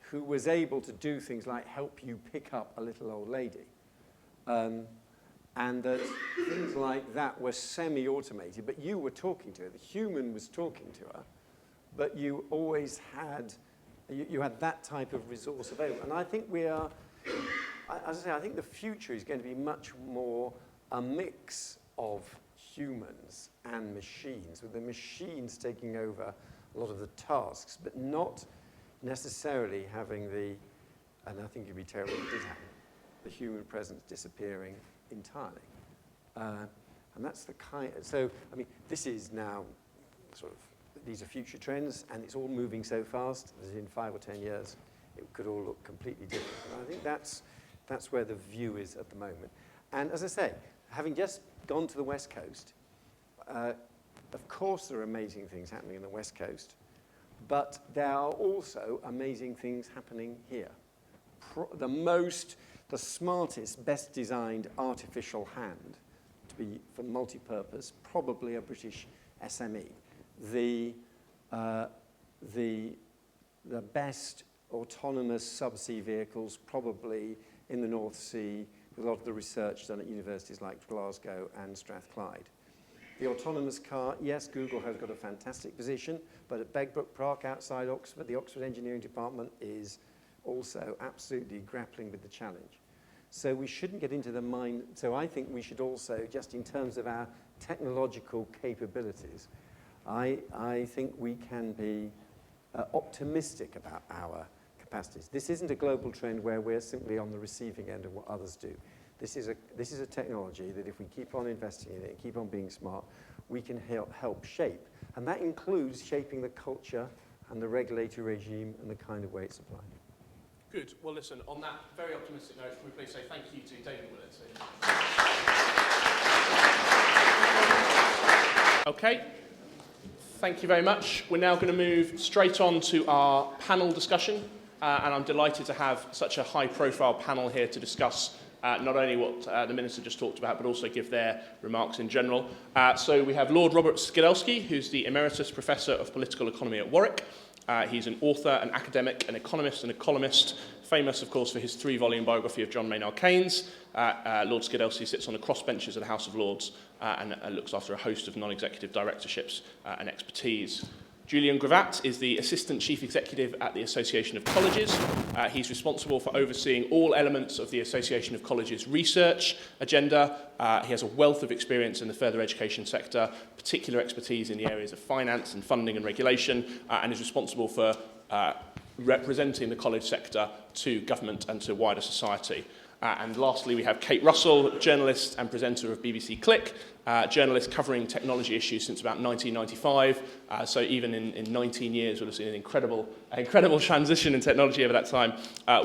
who was able to do things like help you pick up a little old lady. And that things like that were semi-automated, but you were talking to her. The human was talking to her, but you always had, you had that type of resource available. And I think we are, as I say, I think the future is going to be much more a mix of humans and machines, with the machines taking over a lot of the tasks, but not necessarily having the, and I think it'd be terrible if it did happen, the human presence disappearing entirely. And that's the kind, so, I mean, this is now sort of, these are future trends, and it's all moving so fast that in 5 or 10 years, it could all look completely different. And I think that's where the view is at the moment. And as I say, having just gone to the West Coast, of course there are amazing things happening in the West Coast, but there are also amazing things happening here. The smartest, best designed artificial hand to be for multi-purpose, probably a British SME. The best autonomous subsea vehicles, probably in the North Sea, with a lot of the research done at universities like Glasgow and Strathclyde. The autonomous car, yes, Google has got a fantastic position, but at Begbroke Park outside Oxford, the Oxford Engineering Department is also absolutely grappling with the challenge. So we shouldn't get into the mind, so I think we should also, just in terms of our technological capabilities, I think we can be optimistic about our capacities. This isn't a global trend where we're simply on the receiving end of what others do. This is a technology that if we keep on investing in it and keep on being smart, we can help shape. And that includes shaping the culture and the regulatory regime and the kind of way it's applied. Good. Well, listen, on that very optimistic note, can we please say thank you to David Willetts. Okay. Thank you very much. We're now going to move straight on to our panel discussion. And I'm delighted to have such a high-profile panel here to discuss not only what the Minister just talked about, but also give their remarks in general. So we have Lord Robert Skidelsky, who's the Emeritus Professor of Political Economy at Warwick. He's an author, an academic, an economist, and a columnist, famous, of course, for his 3-volume biography of John Maynard Keynes. Lord Skidelsky sits on the crossbenches of the House of Lords and looks after a host of non-executive directorships and expertise. Julian Gravatt is the Assistant Chief Executive at the Association of Colleges. He's responsible for overseeing all elements of the Association of Colleges' research agenda. He has a wealth of experience in the further education sector, particular expertise in the areas of finance and funding and regulation, and is responsible for representing the college sector to government and to wider society. And lastly, we have Kate Russell, journalist and presenter of BBC Click, journalist covering technology issues since about 1995. So even in 19 years, we'll have seen an incredible transition in technology over that time.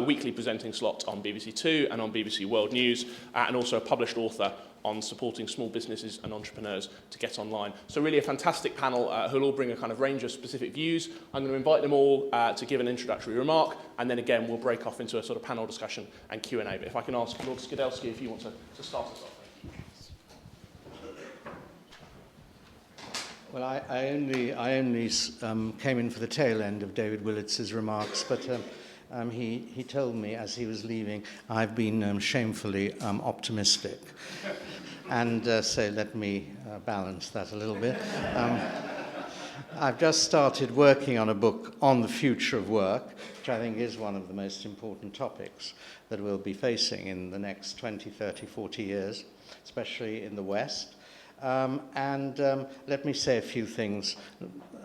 Weekly presenting slot on BBC Two and on BBC World News, and also a published author on supporting small businesses and entrepreneurs to get online. So really a fantastic panel who'll all bring a kind of range of specific views. I'm going to invite them all to give an introductory remark, and then again we'll break off into a sort of panel discussion and Q&A. But if I can ask Lord Skidelsky if you want to start us off. Well, I only came in for the tail end of David Willetts' remarks, but he told me as he was leaving, I've been shamefully optimistic. And so let me balance that a little bit. I've just started working on a book on the future of work, which I think is one of the most important topics that we'll be facing in the next 20, 30, 40 years, especially in the West. Let me say a few things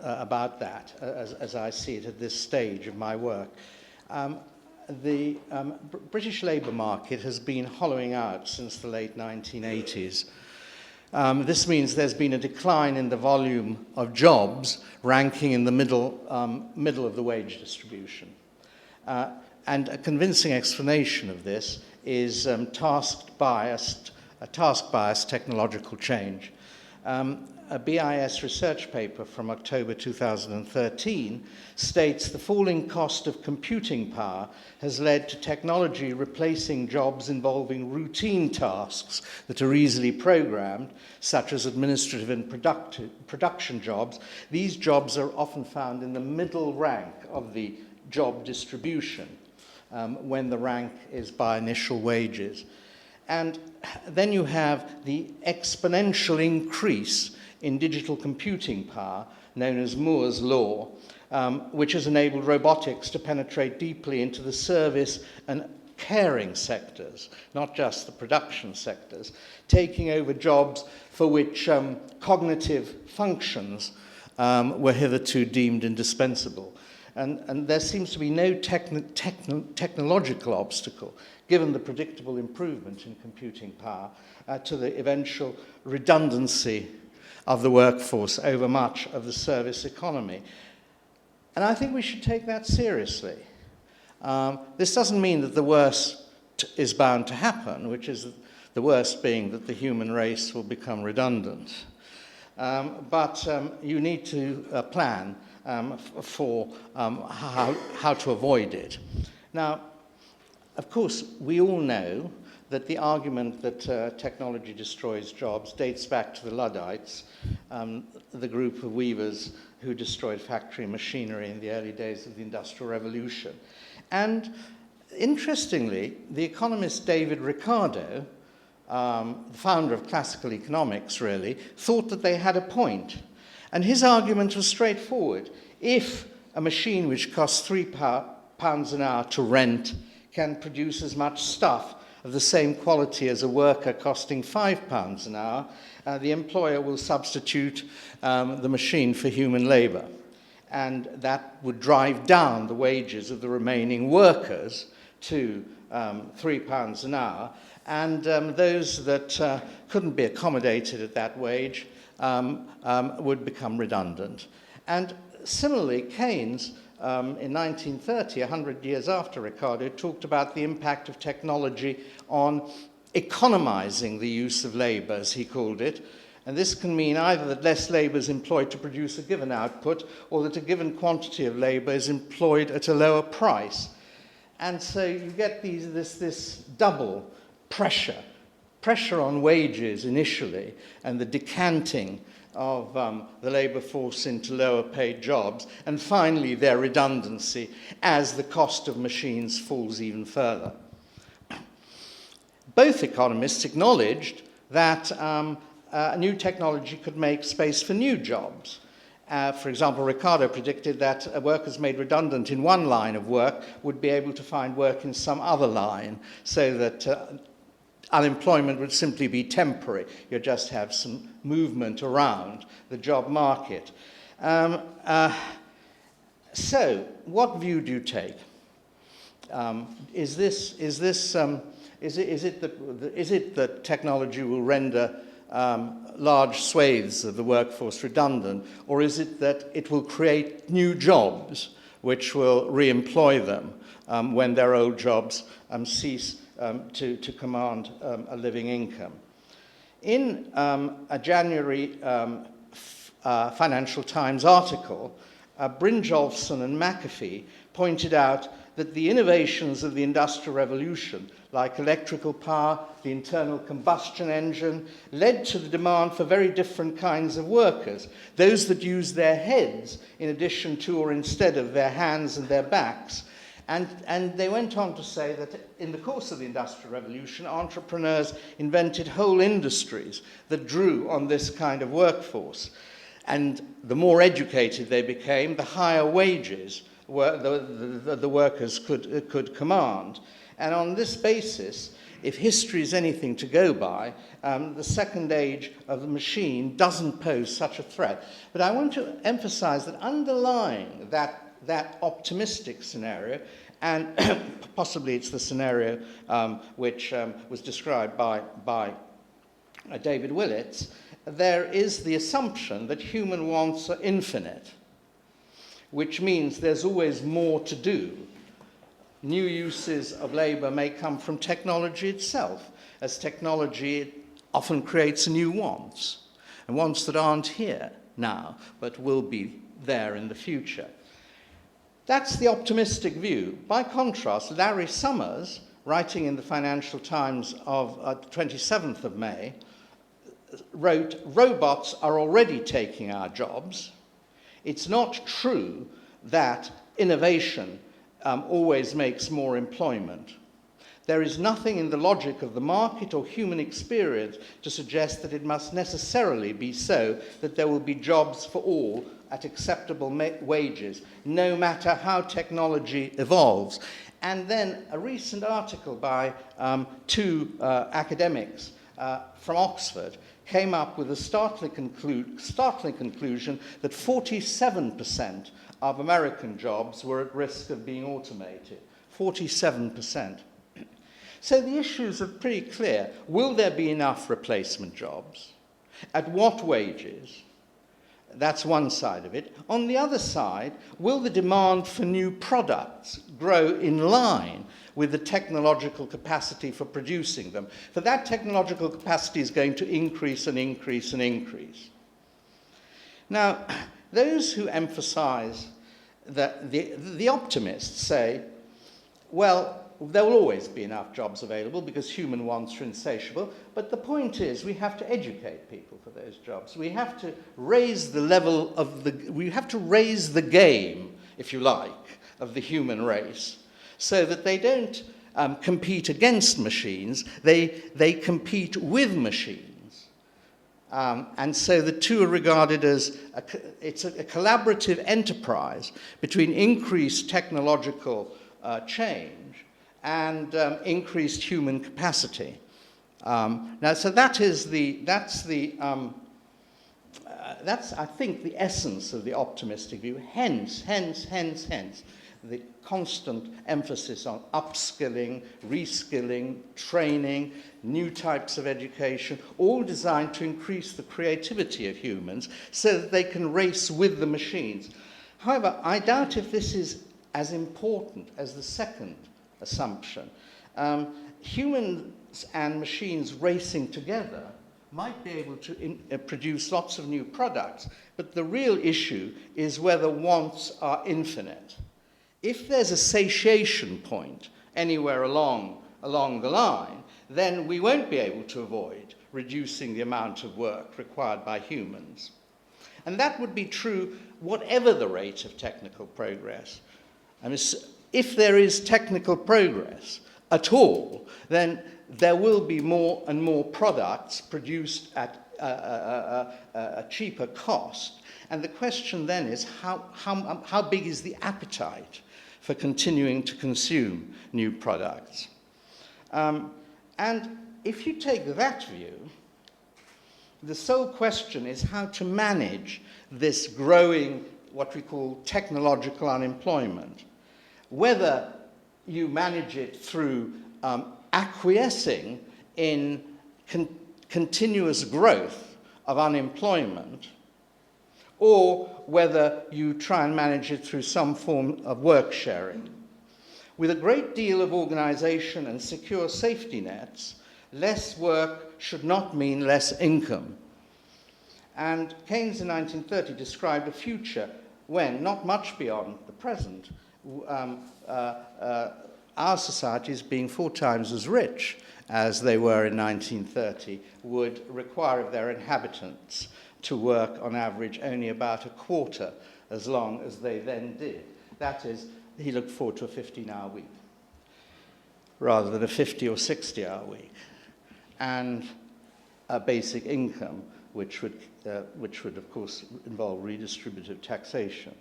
about that as I see it at this stage of my work. The British labour market has been hollowing out since the late 1980s. This means there's been a decline in the volume of jobs ranking in the middle of the wage distribution. And a convincing explanation of this is task-biased technological change. A BIS research paper from October 2013 states the falling cost of computing power has led to technology replacing jobs involving routine tasks that are easily programmed, such as administrative and production jobs. These jobs are often found in the middle rank of the job distribution, when the rank is by initial wages. And then you have the exponential increase in digital computing power, known as Moore's law, which has enabled robotics to penetrate deeply into the service and caring sectors, not just the production sectors, taking over jobs for which cognitive functions were hitherto deemed indispensable. And there seems to be no technological obstacle, given the predictable improvement in computing power, to the eventual redundancy of the workforce over much of the service economy. And I think we should take that seriously. This doesn't mean that the worst is bound to happen, which is the worst being that the human race will become redundant. But you need to plan for how to avoid it. Now, of course, we all know that the argument that technology destroys jobs dates back to the Luddites, the group of weavers who destroyed factory machinery in the early days of the Industrial Revolution. And interestingly, the economist David Ricardo, the founder of classical economics, really, thought that they had a point. And his argument was straightforward. If a machine which costs £3 an hour to rent can produce as much stuff of the same quality as a worker costing £5 an hour, the employer will substitute the machine for human labour. And that would drive down the wages of the remaining workers to £3 an hour. And those that couldn't be accommodated at that wage would become redundant. And similarly, Keynes, in 1930, 100 years after Ricardo, talked about the impact of technology on economizing the use of labor, as he called it. And this can mean either that less labor is employed to produce a given output, or that a given quantity of labor is employed at a lower price. And so you get this double pressure on wages initially, and the decanting of the labour force into lower paid jobs, and finally their redundancy as the cost of machines falls even further. Both economists acknowledged that new technology could make space for new jobs. For example, Ricardo predicted that workers made redundant in one line of work would be able to find work in some other line, so that unemployment would simply be temporary. You'd just have some movement around the job market. So, what view do you take? Is it that technology will render large swathes of the workforce redundant, or is it that it will create new jobs which will re-employ them when their old jobs cease to command a living income? In a January Financial Times article, Brynjolfsson and McAfee pointed out that the innovations of the Industrial Revolution, like electrical power, the internal combustion engine, led to the demand for very different kinds of workers, those that use their heads in addition to or instead of their hands and their backs, And they went on to say that in the course of the Industrial Revolution, entrepreneurs invented whole industries that drew on this kind of workforce. And the more educated they became, the higher wages the workers could command. And on this basis, if history is anything to go by, the second age of the machine doesn't pose such a threat. But I want to emphasize that underlying that optimistic scenario, and possibly it's the scenario which was described by David Willetts, there is the assumption that human wants are infinite, which means there's always more to do. New uses of labor may come from technology itself. As technology often creates new wants, and wants that aren't here now, but will be there in the future. That's the optimistic view. By contrast, Larry Summers, writing in the Financial Times of 27th of May, wrote, "Robots are already taking our jobs. It's not true that innovation always makes more employment. There is nothing in the logic of the market or human experience to suggest that it must necessarily be so that there will be jobs for all at acceptable wages, no matter how technology evolves." And then a recent article by two academics from Oxford came up with a startling conclusion that 47% of American jobs were at risk of being automated. 47%. So the issues are pretty clear. Will there be enough replacement jobs? At what wages? That's one side of it. On the other side, will the demand for new products grow in line with the technological capacity for producing them? For that technological capacity is going to increase and increase and increase. Now, those who emphasize that the optimists say, well, there will always be enough jobs available because human wants are insatiable, but the point is we have to educate people for those jobs. We have to raise the level of we have to raise the game, if you like, of the human race so that they don't compete against machines, they compete with machines. And so the two are regarded as it's a collaborative enterprise between increased technological change and increased human capacity. Now, so that's I think the essence of the optimistic view. Hence, the constant emphasis on upskilling, reskilling, training, new types of education, all designed to increase the creativity of humans so that they can race with the machines. However, I doubt if this is as important as the second assumption. Humans and machines racing together might be able to produce lots of new products, but the real issue is whether wants are infinite. If there's a satiation point anywhere along the line, then we won't be able to avoid reducing the amount of work required by humans. And that would be true whatever the rate of technical progress. I mean, if there is technical progress at all, then there will be more and more products produced at a cheaper cost. And the question then is how big is the appetite for continuing to consume new products? And if you take that view, the sole question is how to manage this growing, what we call technological unemployment. Whether you manage it through acquiescing in continuous growth of unemployment, or whether you try and manage it through some form of work sharing. With a great deal of organization and secure safety nets, less work should not mean less income. And Keynes in 1930 described a future when, not much beyond the present, our societies, being 4 times as rich as they were in 1930, would require of their inhabitants to work on average only about a quarter as long as they then did. That is, he looked forward to a 15-hour week rather than a 50 or 60-hour week, and a basic income, which would of course involve redistributive taxation,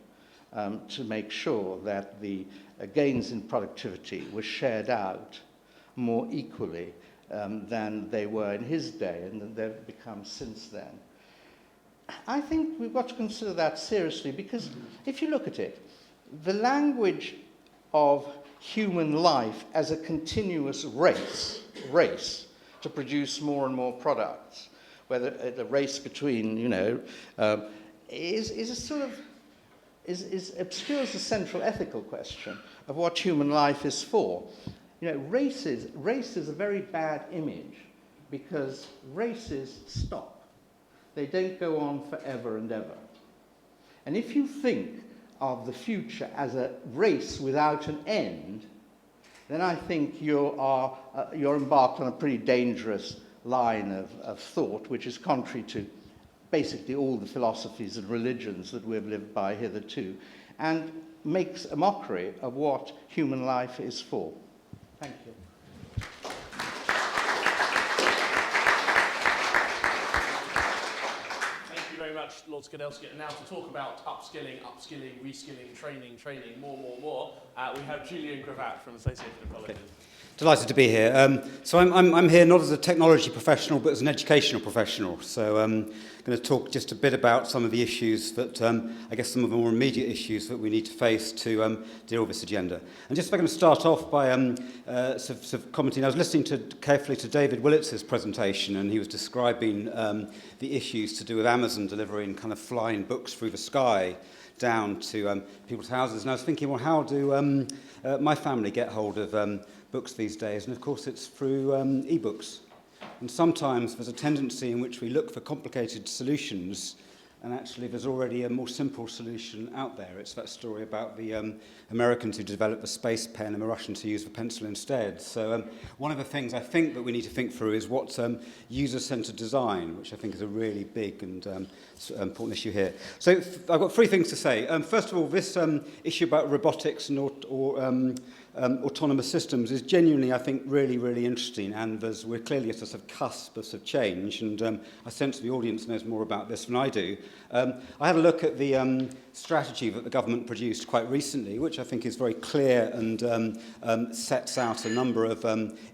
to make sure that the gains in productivity were shared out more equally than they were in his day and than they've become since then. I think we've got to consider that seriously, because if you look at it, the language of human life as a continuous race to produce more and more products, whether the race between, is a sort of obscures the central ethical question of what human life is for. Race is a very bad image, because races stop. They don't go on forever and ever. And if you think of the future as a race without an end, then I think you're embarked on a pretty dangerous line of thought, which is contrary to basically all the philosophies and religions that we've lived by hitherto, and makes a mockery of what human life is for. Thank you. Thank you very much, Lord Skidelsky. And now to talk about upskilling, reskilling, training, more. We have Julian Gravatt from Associated Colleges. Okay. Delighted to be here. So I'm here not as a technology professional, but as an educational professional. So I'm going to talk just a bit about some of the issues that, I guess some of the more immediate issues that we need to face to deal with this agenda. And just if I can start off by sort of commenting, I was listening carefully to David Willetts' presentation, and he was describing the issues to do with Amazon delivering kind of flying books through the sky down to people's houses. And I was thinking, well, how do my family get hold of books these days? And of course it's through e-books. And sometimes there's a tendency in which we look for complicated solutions, and actually there's already a more simple solution out there. It's that story about the Americans who developed the space pen and the Russians who used the pencil instead. So one of the things I think that we need to think through is what's user-centered design, which I think is a really big and important issue here. So I've got three things to say. First of all, this issue about robotics and autonomous systems is genuinely, I think, really, really interesting, and we're clearly at a sort of cusp of sort of change, and I sense the audience knows more about this than I do. I had a look at the strategy that the government produced quite recently, which I think is very clear and sets out a number of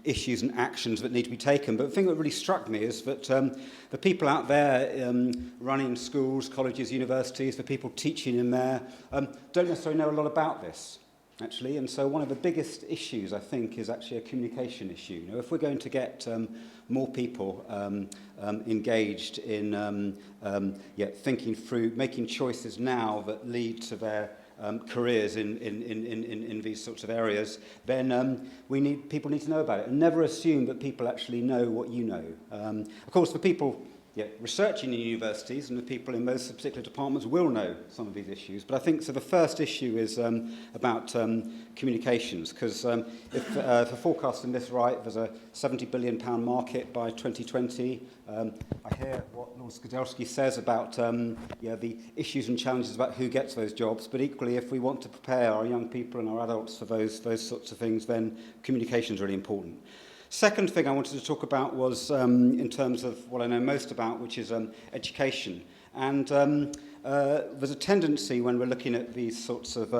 issues and actions that need to be taken. But the thing that really struck me is that the people out there running schools, colleges, universities, the people teaching in there, don't necessarily know a lot about this, actually. And so one of the biggest issues, I think, is actually a communication issue. If we're going to get more people engaged in thinking through, making choices now that lead to their careers in these sorts of areas, then people need to know about it. And never assume that people actually know what you know. Of course, the people researching in universities and the people in those particular departments will know some of these issues. But I think the first issue is about communications, because if the forecast in this right, there's a £70 billion market by 2020. I hear what Lord Skidelsky says about the issues and challenges about who gets those jobs, but equally, if we want to prepare our young people and our adults for those sorts of things, then communication is really important. Second thing I wanted to talk about was in terms of what I know most about, which is education. And there's a tendency when we're looking at these sorts of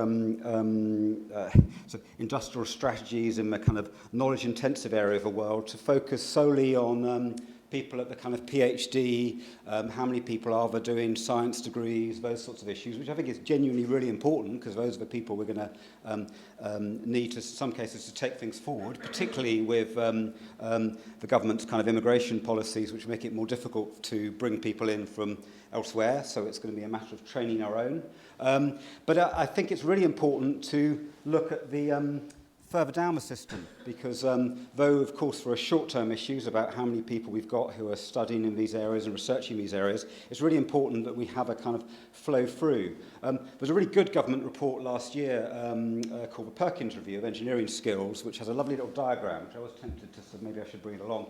industrial strategies in the kind of knowledge-intensive area of the world to focus solely on people at the kind of PhD, how many people are there doing science degrees, those sorts of issues, which I think is genuinely really important, because those are the people we're going to need to, in some cases, to take things forward, particularly with the government's kind of immigration policies, which make it more difficult to bring people in from elsewhere. So it's going to be a matter of training our own. But I think it's really important to look at the further down the system, because though, of course, there are short-term issues about how many people we've got who are studying in these areas and researching these areas, it's really important that we have a kind of flow through. There's a really good government report last year called the Perkins Review of Engineering Skills, which has a lovely little diagram, which I was tempted to, so maybe I should bring it along,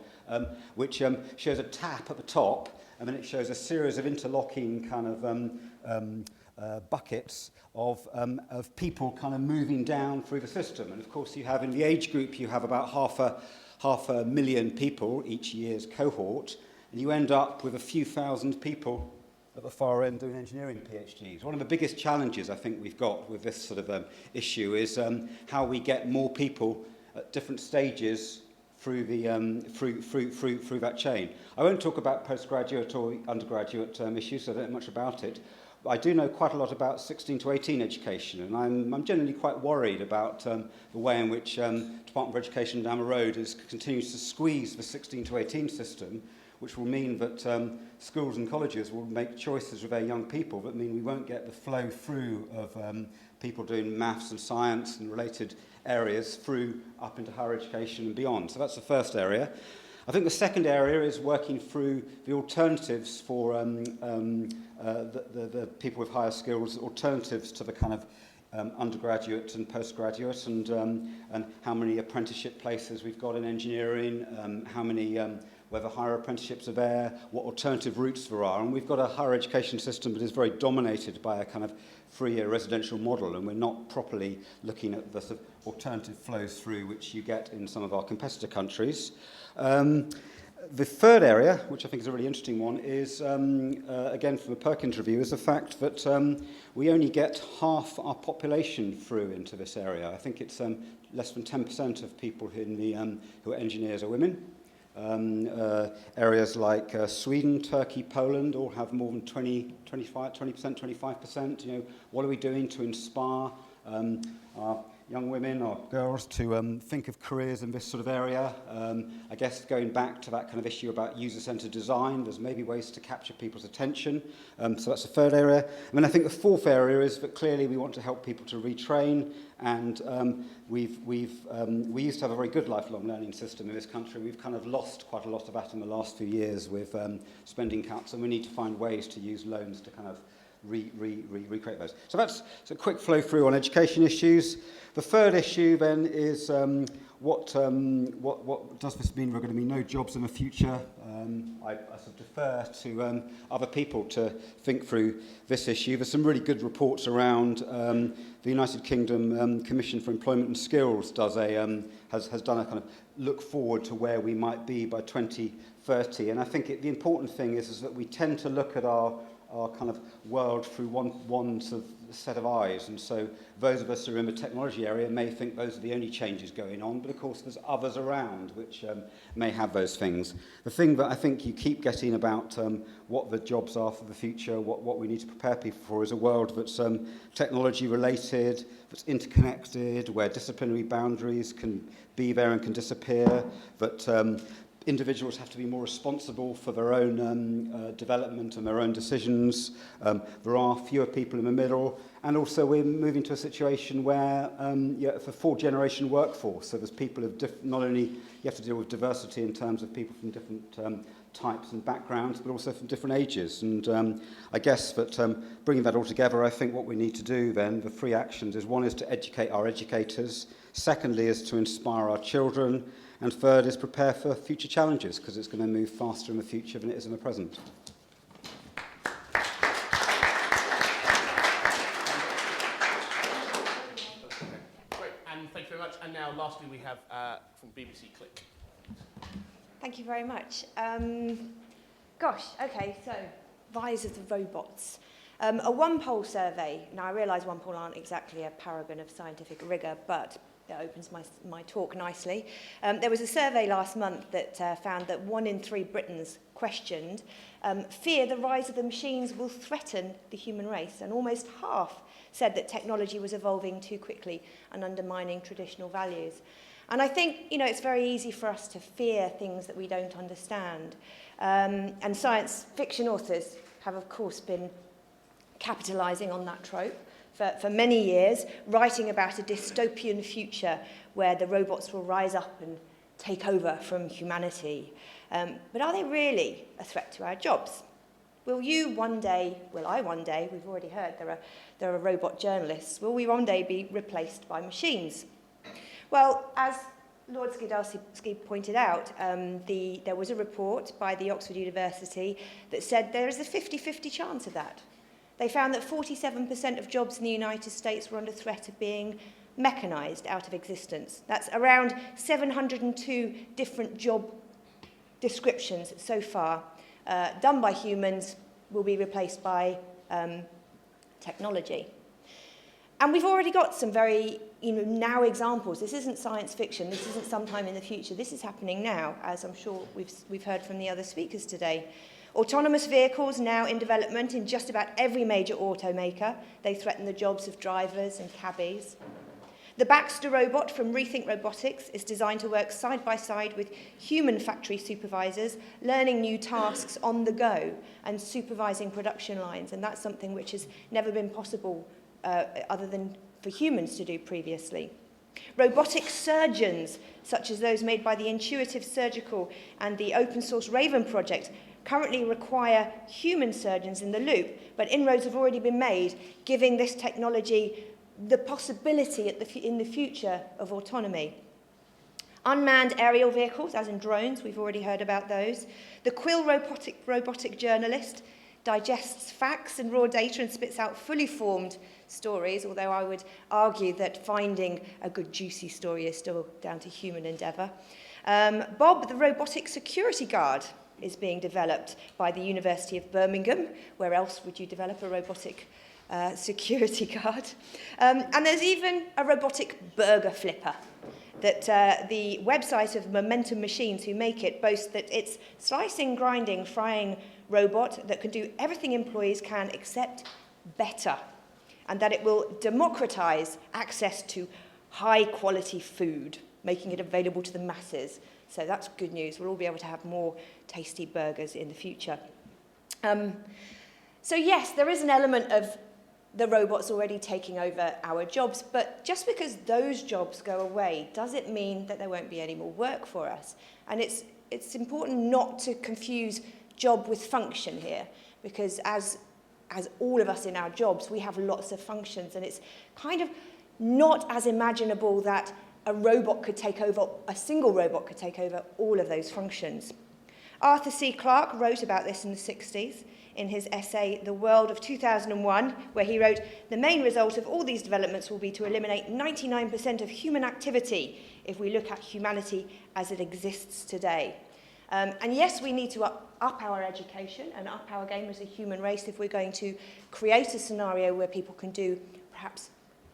which shows a tap at the top, and then it shows a series of interlocking kind of buckets of people kind of moving down through the system. And of course you have in the age group, you have about half a million people each year's cohort, and you end up with a few thousand people at the far end doing engineering PhDs. One of the biggest challenges I think we've got with this sort of issue is how we get more people at different stages through the through that chain. I won't talk about postgraduate or undergraduate issues, so I don't know much about it. But I do know quite a lot about 16 to 18 education, and I'm generally quite worried about the way in which Department of Education down the road continues to squeeze the 16 to 18 system, which will mean that schools and colleges will make choices with their young people that mean we won't get the flow through of people doing maths and science and related areas through up into higher education and beyond. So that's the first area. I think the second area is working through the alternatives for the people with higher skills, alternatives to the kind of undergraduate and postgraduate, and how many apprenticeship places we've got in engineering, how many whether higher apprenticeships are there, what alternative routes there are. And we've got a higher education system that is very dominated by a kind of three-year residential model, and we're not properly looking at the sort of alternative flows through which you get in some of our competitor countries. The third area, which I think is a really interesting one, is, again from the Perkins review, is the fact that we only get half our population through into this area. I think it's less than 10% of people in the, who are engineers are women. Areas like Sweden, Turkey, Poland all have more than 20%, 25%. You know, what are we doing to inspire our young women or girls to think of careers in this sort of area? I guess going back to that kind of issue about user-centered design, there's maybe ways to capture people's attention. So that's the third area. And then I think the fourth area is that clearly we want to help people to retrain, and we used to have a very good lifelong learning system in this country. We've kind of lost quite a lot of that in the last few years with spending cuts, and we need to find ways to use loans to kind of recreate those. So that's a quick flow through on education issues. The third issue then is what does this mean? We're going to be no jobs in the future. I sort of defer to other people to think through this issue. There's some really good reports around. The United Kingdom Commission for Employment and Skills has done a kind of look forward to where we might be by 2030. And I think the important thing is that we tend to look at our kind of world through one sort of set of eyes. And so those of us who are in the technology area may think those are the only changes going on, but of course there's others around which may have those things. The thing that I think you keep getting about what the jobs are for the future, what we need to prepare people for, is a world that's technology related, that's interconnected, where disciplinary boundaries can be there and can disappear, that individuals have to be more responsible for their own development and their own decisions. There are fewer people in the middle, and also we're moving to a situation where it's a fourth-generation workforce. So there's people of not only you have to deal with diversity in terms of people from different types and backgrounds, but also from different ages. And I guess that bringing that all together, I think what we need to do then, the three actions, is one is to educate our educators. Secondly is to inspire our children. And third is prepare for future challenges, because it's going to move faster in the future than it is in the present. Great, and thank you very much. And now, lastly, we have from BBC Click. Thank you very much. Gosh, okay, so rise of the robots. A one-poll survey. Now, I realise one-poll aren't exactly a paragon of scientific rigour, but that opens my talk nicely. There was a survey last month that found that 1 in 3 Britons questioned fear the rise of the machines will threaten the human race, and almost half said that technology was evolving too quickly and undermining traditional values. And I think, you know, it's very easy for us to fear things that we don't understand. And science fiction authors have, of course, been capitalising on that trope for many years, writing about a dystopian future where the robots will rise up and take over from humanity. But are they really a threat to our jobs? Will I one day, we've already heard there are robot journalists, will we one day be replaced by machines? Well, as Lord Skidelsky pointed out, there was a report by the Oxford University that said there is a 50-50 chance of that. They found that 47% of jobs in the United States were under threat of being mechanised out of existence. That's around 702 different job descriptions so far, done by humans, will be replaced by technology. And we've already got some very, now examples. This isn't science fiction. This isn't sometime in the future. This is happening now, as I'm sure we've heard from the other speakers today. Autonomous vehicles now in development in just about every major automaker. They threaten the jobs of drivers and cabbies. The Baxter robot from Rethink Robotics is designed to work side by side with human factory supervisors, learning new tasks on the go and supervising production lines. And that's something which has never been possible other than for humans to do previously. Robotic surgeons, such as those made by the Intuitive Surgical and the open source Raven project, currently require human surgeons in the loop, but inroads have already been made, giving this technology the possibility in the future of autonomy. Unmanned aerial vehicles, as in drones, we've already heard about those. The Quill robotic journalist digests facts and raw data and spits out fully formed stories, although I would argue that finding a good juicy story is still down to human endeavour. Bob, the robotic security guard, is being developed by the University of Birmingham. Where else would you develop a robotic security guard? And there's even a robotic burger flipper that the website of Momentum Machines, who make it, boasts that it's slicing, grinding, frying robot that can do everything employees can except better, and that it will democratize access to high-quality food, making it available to the masses. So that's good news. We'll all be able to have more tasty burgers in the future. So yes, there is an element of the robots already taking over our jobs, but just because those jobs go away, does it mean that there won't be any more work for us? And it's important not to confuse job with function here, because as all of us in our jobs, we have lots of functions, and it's kind of not as imaginable that a single robot could take over all of those functions. Arthur C. Clarke wrote about this in the 60s in his essay, The World of 2001, where he wrote, "The main result of all these developments will be to eliminate 99% of human activity if we look at humanity as it exists today." And yes, we need to up our education and up our game as a human race if we're going to create a scenario where people can do perhaps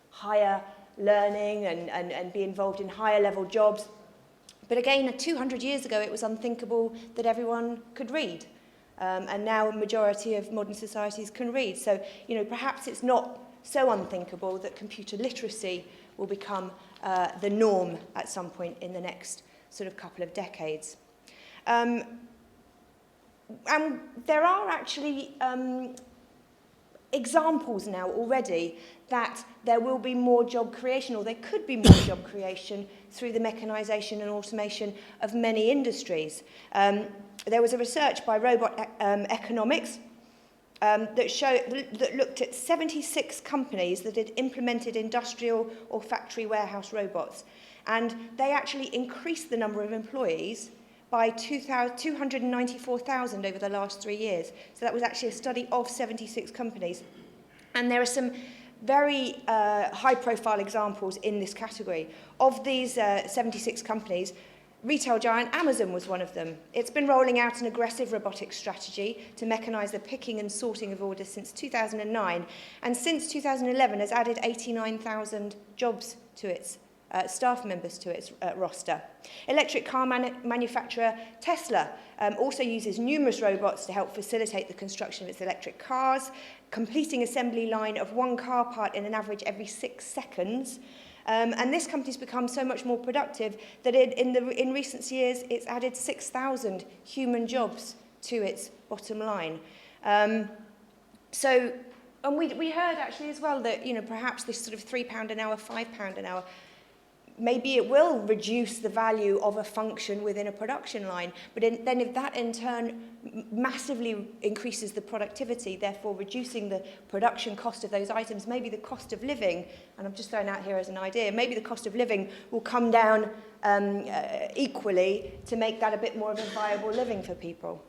higher learning and be involved in higher level jobs. But again, 200 years ago, it was unthinkable that everyone could read. And now a majority of modern societies can read. So, perhaps it's not so unthinkable that computer literacy will become the norm at some point in the next sort of couple of decades. And there are actually examples now already that there will be more job creation, or there could be more job creation through the mechanisation and automation of many industries. There was a research by Robot Economics that looked at 76 companies that had implemented industrial or factory warehouse robots, and they actually increased the number of employees by 294,000 over the last 3 years. So that was actually a study of 76 companies. And there are some very high-profile examples in this category. Of these 76 companies, retail giant Amazon was one of them. It's been rolling out an aggressive robotics strategy to mechanise the picking and sorting of orders since 2009, and since 2011 has added 89,000 jobs to its staff members to its roster. Electric car manufacturer Tesla also uses numerous robots to help facilitate the construction of its electric cars, completing assembly line of one car part in an average every 6 seconds. And this company's become so much more productive that in recent years it's added 6,000 human jobs to its bottom line. And we heard actually as well that perhaps this sort of £3 an hour, £5 an hour, maybe it will reduce the value of a function within a production line, but then if that in turn massively increases the productivity, therefore reducing the production cost of those items, maybe the cost of living, and I'm just throwing out here as an idea, maybe the cost of living will come down equally to make that a bit more of a viable living for people.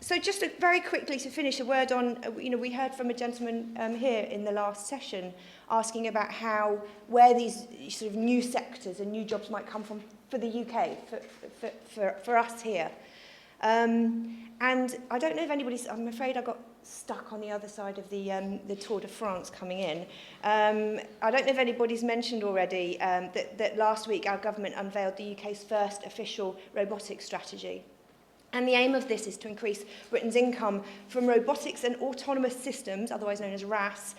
So just very quickly to finish, a word on, we heard from a gentleman here in the last session asking about where these sort of new sectors and new jobs might come from for the UK, for us here. And I don't know if anybody's, I'm afraid I got stuck on the other side of the Tour de France coming in. I don't know if anybody's mentioned already that last week our government unveiled the UK's first official robotics strategy. And the aim of this is to increase Britain's income from robotics and autonomous systems, otherwise known as RAS,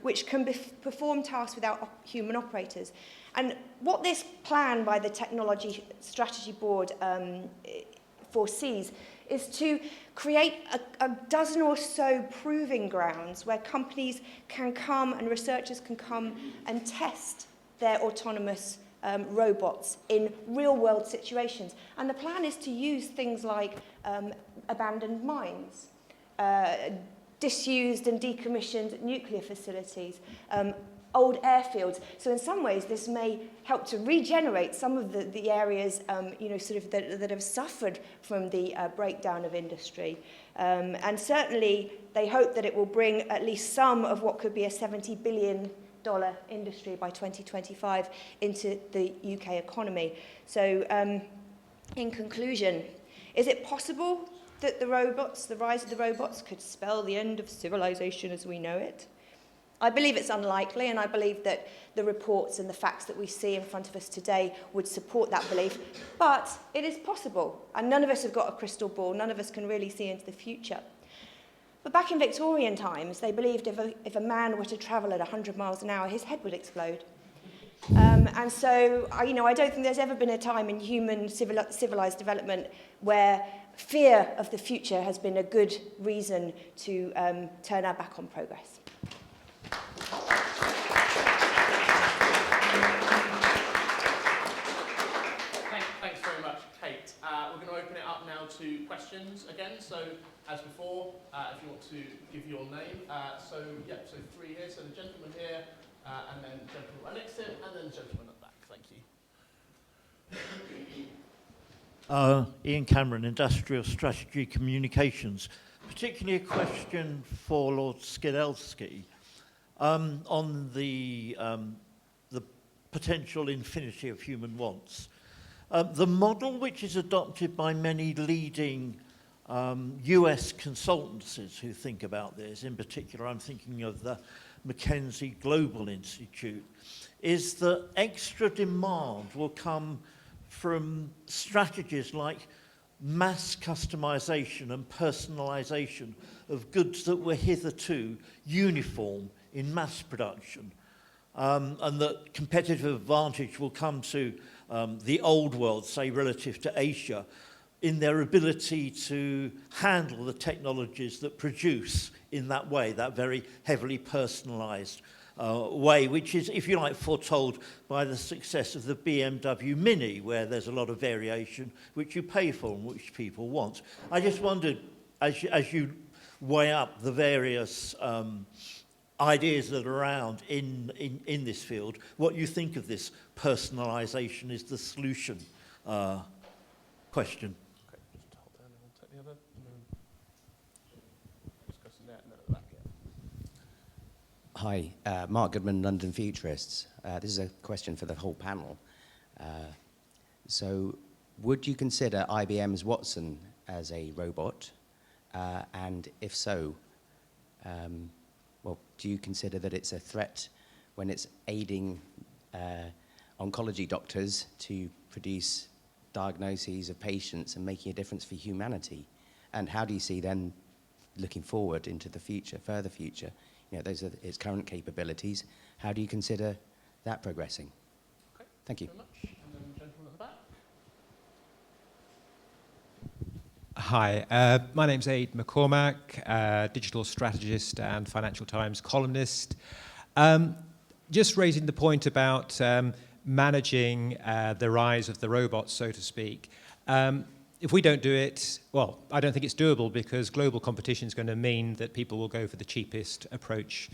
which can perform tasks without human operators. And what this plan by the Technology Strategy Board foresees is to create a dozen or so proving grounds where companies can come and researchers can come and test their autonomous robots in real-world situations. And the plan is to use things like abandoned mines, disused and decommissioned nuclear facilities, old airfields. So in some ways, this may help to regenerate some of the areas, that have suffered from the breakdown of industry. And certainly, they hope that it will bring at least some of what could be a $70 billion industry by 2025 into the UK economy. So, in conclusion, is it possible that the rise of the robots could spell the end of civilization as we know it? I believe it's unlikely, and I believe that the reports and the facts that we see in front of us today would support that belief. But it is possible, and none of us have got a crystal ball. None of us can really see into the future. But back in Victorian times, they believed if a man were to travel at 100 miles an hour, his head would explode. And so, I don't think there's ever been a time in human civilized development where fear of the future has been a good reason to turn our back on progress. Thanks very much, Kate. We're going to open it up now to questions again. So, as before, if you want to give your name. So three here. So the gentleman here, and then the gentleman right next to him, and then the gentleman at the back. Thank you. Ian Cameron, Industrial Strategy Communications. Particularly a question for Lord Skidelsky on the potential infinity of human wants. The model which is adopted by many leading US consultancies who think about this, in particular I'm thinking of the McKinsey Global Institute, is that extra demand will come from strategies like mass customization and personalization of goods that were hitherto uniform in mass production, and that competitive advantage will come to the old world, say relative to Asia, in their ability to handle the technologies that produce in that way, that very heavily personalized way, which is, if you like, foretold by the success of the BMW Mini, where there's a lot of variation which you pay for and which people want. I just wondered, as you weigh up the various ideas that are around in this field, what you think of this personalization is the solution question. Hi, Mark Goodman, London Futurists. This is a question for the whole panel. So, would you consider IBM's Watson as a robot? And if so, do you consider that it's a threat when it's aiding oncology doctors to produce diagnoses of patients and making a difference for humanity? And how do you see then, looking forward into the future, further future, those are its current capabilities. How do you consider that progressing? Okay, thank you. Very much. And then the gentleman at the back. Hi, my name's Aid McCormack, digital strategist and Financial Times columnist. Just raising the point about managing the rise of the robots, so to speak. If we don't do it, well, I don't think it's doable because global competition is going to mean that people will go for the cheapest approach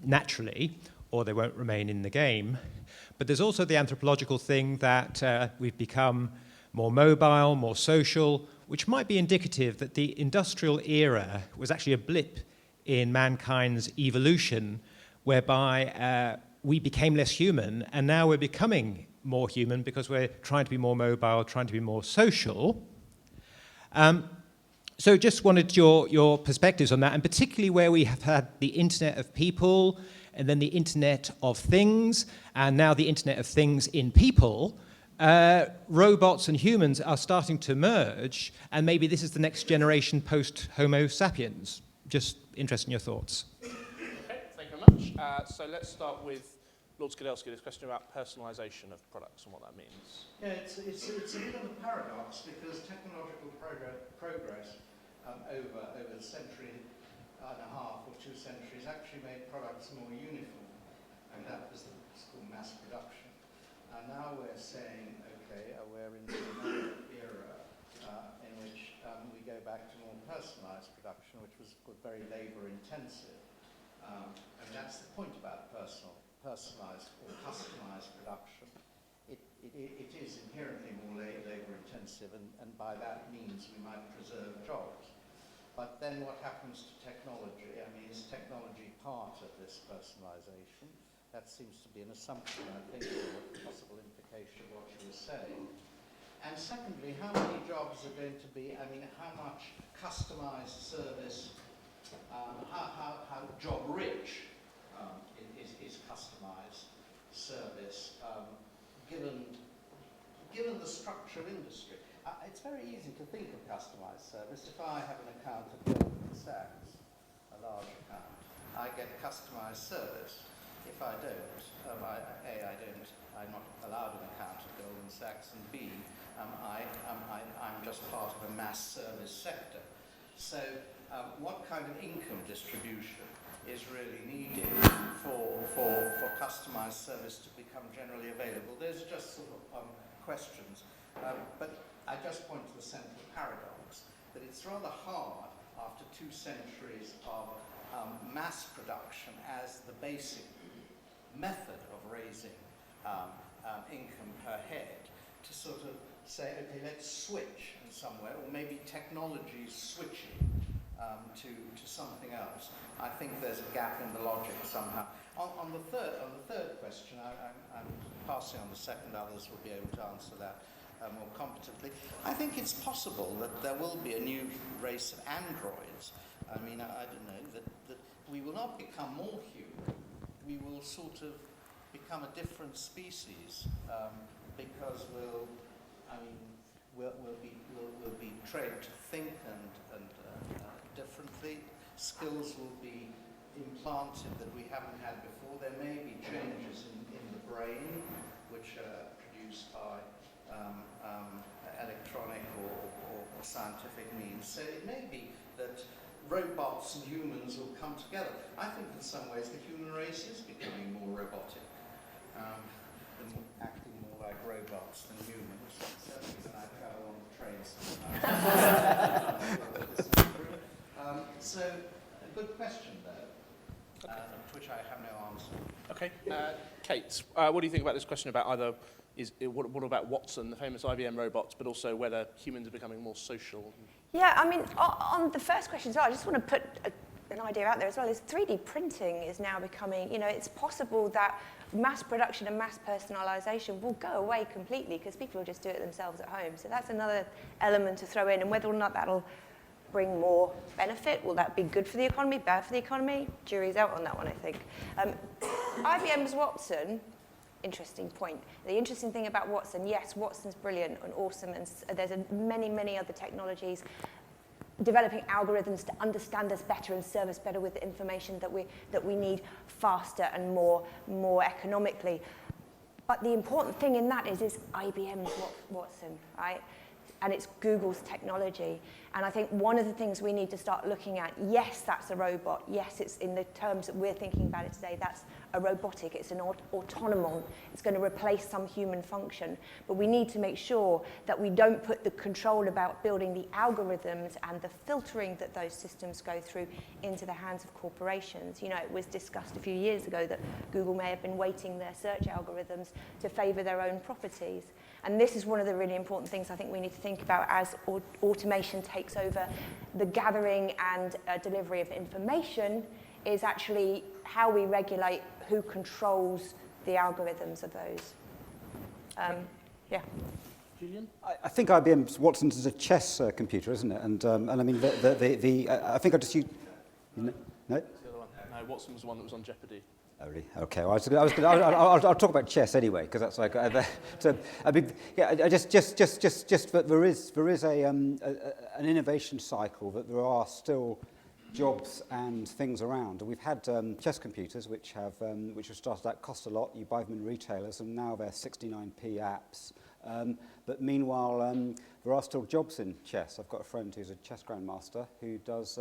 naturally, or they won't remain in the game. But there's also the anthropological thing that we've become more mobile, more social. which might be indicative that the industrial era was actually a blip in mankind's evolution, whereby we became less human, and now we're becoming more human because we're trying to be more mobile, trying to be more social. So just wanted your perspectives on that, and particularly where we have had the Internet of People, and then the Internet of Things, and now the Internet of Things in people. Robots and humans are starting to merge, and maybe this is the next generation post-Homo sapiens. Just interested in your thoughts. Okay, thank you very much. So let's start with Lord Skidelsky, this question about personalisation of products and what that means. Yeah, it's a bit of a paradox because technological progress over the century and a half or 2 centuries actually made products more uniform, and that was what's called mass production. And now we're saying, okay, we're into another era in which we go back to more personalised production, which was very labour intensive. And that's the point about personalised or customised production. It is inherently more labour intensive, and by that means we might preserve jobs. But then what happens to technology? I mean, is technology part of this personalisation? That seems to be an assumption, I think, or a possible implication of what you were saying. And secondly, how many jobs are going to be, I mean, how much customised service, how job rich is customised service, given the structure of industry. It's very easy to think of customised service. If I have an account at Goldman Sachs, a large account, I get customised service. If I don't, I'm not allowed an account at Goldman Sachs, and B, I'm just part of a mass service sector. So what kind of income distribution is really needed for customised service to become generally available? Those are just sort of questions. But I just point to the central paradox, that it's rather hard after 2 centuries of mass production as the basic method of raising income per head to sort of say, okay, let's switch in some way, or maybe technology switching to something else. I think there's a gap in the logic somehow. On the third question, I'm passing on the second. Others will be able to answer that more competently. I think it's possible that there will be a new race of androids. I mean, I don't know, that we will not become more human. We will sort of become a different species because we'll be trained to think and differently. Skills will be implanted that we haven't had before. There may be changes in the brain which are produced by electronic or scientific means. So it may be that robots and humans will come together. I think in some ways the human race is becoming more robotic, acting more like robots than humans. Certainly when I travel on the trains sometimes. So a good question though, to which I have no answer. Okay, Kate, what do you think about this question about either, what about Watson, the famous IBM robots, but also whether humans are becoming more social? Yeah, I mean, on the first question as well, I just want to put an idea out there as well, is 3D printing is now becoming, it's possible that mass production and mass personalisation will go away completely because people will just do it themselves at home. So that's another element to throw in, and whether or not that'll bring more benefit, will that be good for the economy, bad for the economy? Jury's out on that one, I think. IBM's Watson, interesting point. The interesting thing about Watson, yes, Watson's brilliant and awesome, and there's many, many other technologies developing algorithms to understand us better and serve us better with the information that we need faster and more economically. But the important thing in that is IBM's Watson, right? And it's Google's technology. And I think one of the things we need to start looking at, yes, that's a robot. Yes, it's in the terms that we're thinking about it today, that's a robotic, it's an autonomon. It's going to replace some human function. But we need to make sure that we don't put the control about building the algorithms and the filtering that those systems go through into the hands of corporations. It was discussed a few years ago that Google may have been weighting their search algorithms to favor their own properties. And this is one of the really important things I think we need to think think about as automation takes over the gathering and delivery of information is actually how we regulate who controls the algorithms of those. Yeah. Julian? I think IBM Watson's is a chess computer, isn't it? And I mean, I think I just used... No? That's the other one. No, Watson was the one that was on Jeopardy. Oh, really? Okay. Well, I'll talk about chess anyway, because that's like. So, I mean, yeah. Just that there is an innovation cycle, that there are still jobs and things around. And we've had chess computers which have started out cost a lot. You buy them in retailers, and now they're 69p apps. But meanwhile, there are still jobs in chess. I've got a friend who's a chess grandmaster who does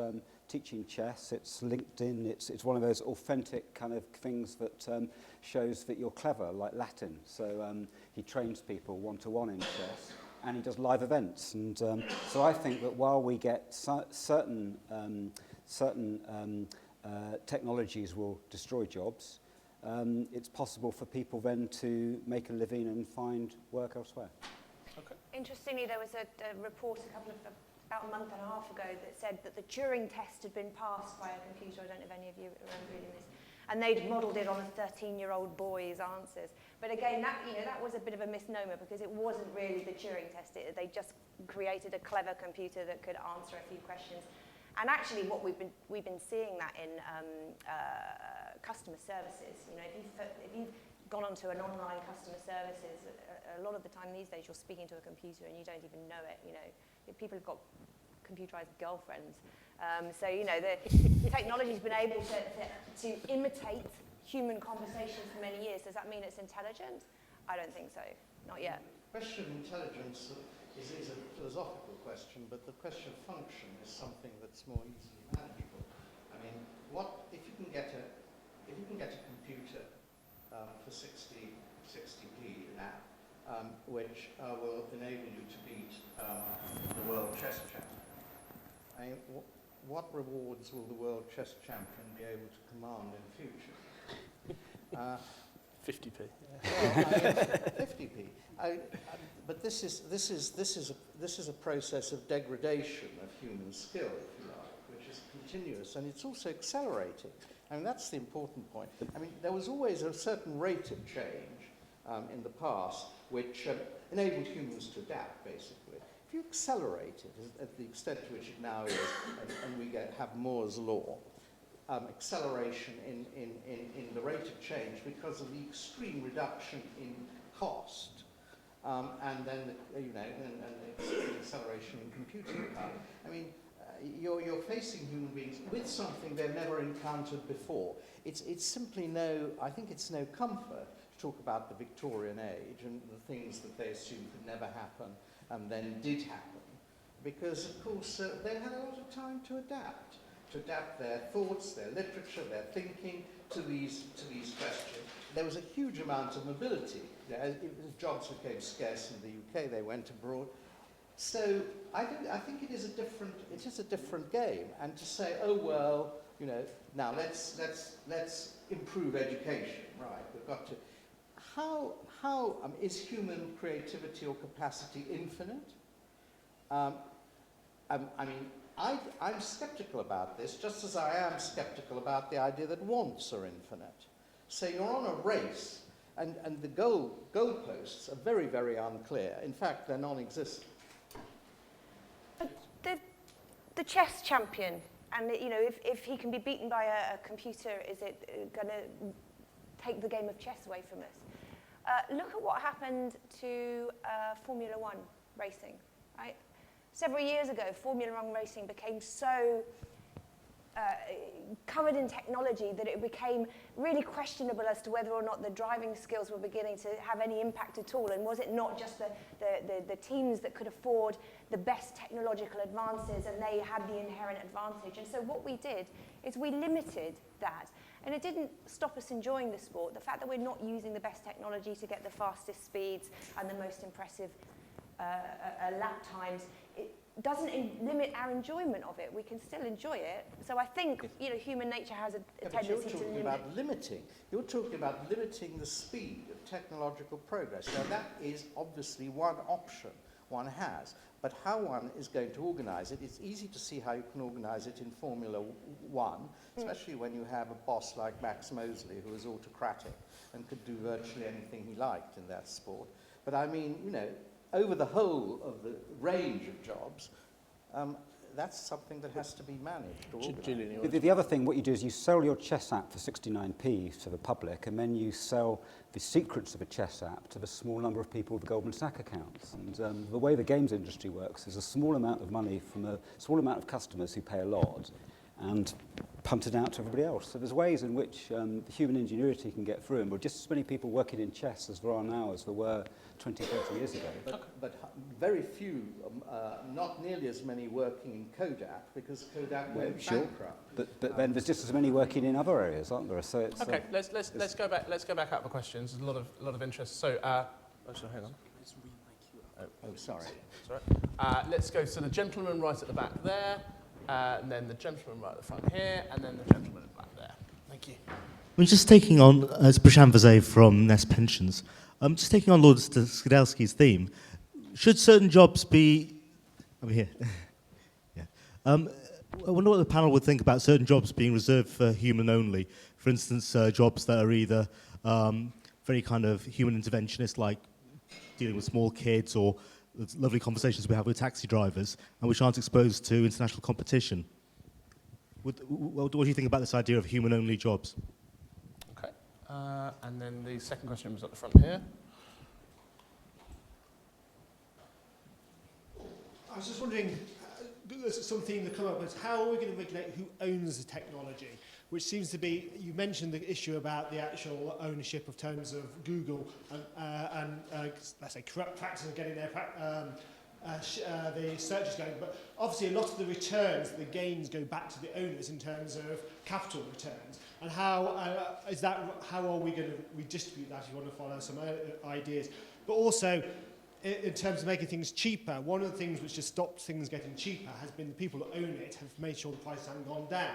teaching chess. It's LinkedIn. It's one of those authentic kind of things that shows that you're clever, like Latin. So he trains people one-to-one in chess, and he does live events. And so I think that while we get certain technologies will destroy jobs, it's possible for people then to make a living and find work elsewhere. Okay. Interestingly, there was a report about a month and a half ago that said that the Turing test had been passed by a computer. I don't know if any of you remember reading this. And they'd modelled it on a 13-year-old boy's answers. But again, that was a bit of a misnomer, because it wasn't really the Turing test. They just created a clever computer that could answer a few questions. And actually, what we've been seeing that in customer services. You know, if you've gone onto an online customer services, a lot of the time these days you're speaking to a computer and you don't even know it. You know, people have got computerized girlfriends. So you know, the technology's been able to imitate human conversations for many years. Does that mean it's intelligent? I don't think so. Not yet. The question of intelligence is a philosophical question, but the question of function is something that's more easily manageable. I mean, what if you can get a computer for 60p now, which will enable you to beat the world chess champion? I mean, what rewards will the world chess champion be able to command in future? 50p. Well, 50p. But this is a process of degradation of human skill, if you like, which is continuous, and it's also accelerating. I mean, that's the important point. I mean, there was always a certain rate of change in the past which enabled humans to adapt, basically. If you accelerate it at the extent to which it now is, and we have Moore's law, acceleration in the rate of change because of the extreme reduction in cost, and then the extreme acceleration in computing power. I mean, you're facing human beings with something they've never encountered before. It's simply I think it's no comfort to talk about the Victorian age and the things that they assumed could never happen and then did happen, because of course they had a lot of time to adapt their thoughts, their literature, their thinking to these questions. There was a huge amount of mobility. As jobs became scarce in the UK, they went abroad. So I think it is a different game. And to say, oh well, you know, now let's improve education, right? We've got to. How is human creativity or capacity infinite? I mean, I'm skeptical about this, just as I am skeptical about the idea that wants are infinite. So you're on a race, and the goalposts are very, very unclear. In fact, they're non-existent. The chess champion, and you know, if he can be beaten by a computer, is it going to take the game of chess away from us? Look at what happened to Formula One racing, right? Several years ago, Formula One racing became so covered in technology that it became really questionable as to whether or not the driving skills were beginning to have any impact at all. And was it not just the teams that could afford the best technological advances and they had the inherent advantage? And so what we did is we limited that. And it didn't stop us enjoying the sport. The fact that we're not using the best technology to get the fastest speeds and the most impressive lap times, it doesn't limit our enjoyment of it. We can still enjoy it. So I think, you know, human nature has a tendency to limit. You're talking about limiting the speed of technological progress. Now that is obviously one option. one has. But how one is going to organise it, it's easy to see how you can organise it in Formula One, especially when you have a boss like Max Mosley, who is autocratic and could do virtually anything he liked in that sport. But I mean, you know, over the whole of the range of jobs, that's something that has to be managed or organised. The other thing, what you do is you sell your chess app for 69p to the public, and then you sell the secrets of a chess app to the small number of people with Goldman Sachs accounts. And the way the games industry works is a small amount of money from a small amount of customers who pay a lot and punt it out to everybody else. So there's ways in which human ingenuity can get through, and there are just as many people working in chess as there are now as there were 20, 30 years ago. But very few, not nearly as many working in Kodak, because Kodak went bankrupt. But then there's just as many working in other areas, aren't there? So it's, okay, let's go back. Let's go back up for questions. There's a lot of interest. So, sorry, hang on. Sorry. Sorry. Let's go to the gentleman right at the back there, and then the gentleman right at the front here, and then the gentleman at the back there. Thank you. I'm just taking on, it's Prashant Vazay from Nest Pensions. I'm just taking on Lord Skidelsky's theme. Should certain jobs be... I'm here. Yeah. I wonder what the panel would think about certain jobs being reserved for human only. For instance, jobs that are either very kind of human interventionist, like dealing with small kids, or the lovely conversations we have with taxi drivers, and which aren't exposed to international competition. What do you think about this idea of human-only jobs? Okay. And then the second question was at the front here. I was just wondering, there's some theme that come up, is how are we going to regulate who owns the technology? Which seems to be, you mentioned the issue about the actual ownership of terms of Google and let's say corrupt practice of getting their the searches going, but obviously a lot of the returns, the gains go back to the owners in terms of capital returns. And how are we going to redistribute that, if you want to follow some ideas? But also, in terms of making things cheaper, one of the things which has stopped things getting cheaper has been the people that own it have made sure the prices haven't gone down.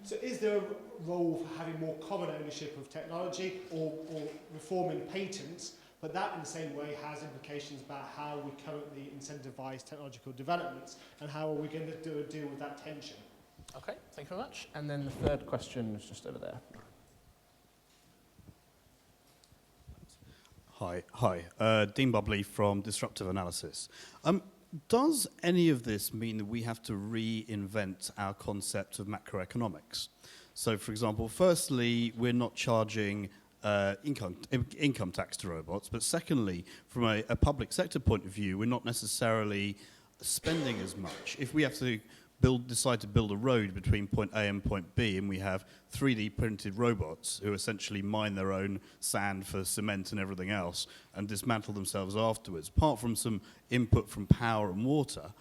So is there a role for having more common ownership of technology or reforming patents? But that, in the same way, has implications about how we currently incentivise technological developments, and how are we going to do a deal with that tension? Okay, thank you very much. And then the third question is just over there. Hi. Dean Bubley from Disruptive Analysis. Does any of this mean that we have to reinvent our concept of macroeconomics? So, for example, firstly, we're not charging income tax to robots, but secondly, from a public sector point of view, we're not necessarily spending as much. If we have to decide to build a road between point A and point B, and we have 3D printed robots who essentially mine their own sand for cement and everything else and dismantle themselves afterwards, apart from some input from power and water,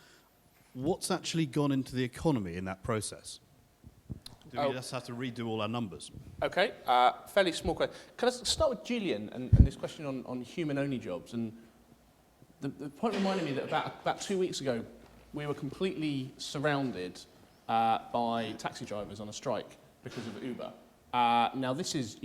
what's actually gone into the economy in that process? Do we just have to redo all our numbers? Okay, fairly small question. Can I start with Julian and this question on human-only jobs? And the point reminded me that about 2 weeks ago, we were completely surrounded by taxi drivers on a strike because of Uber. Now, this is,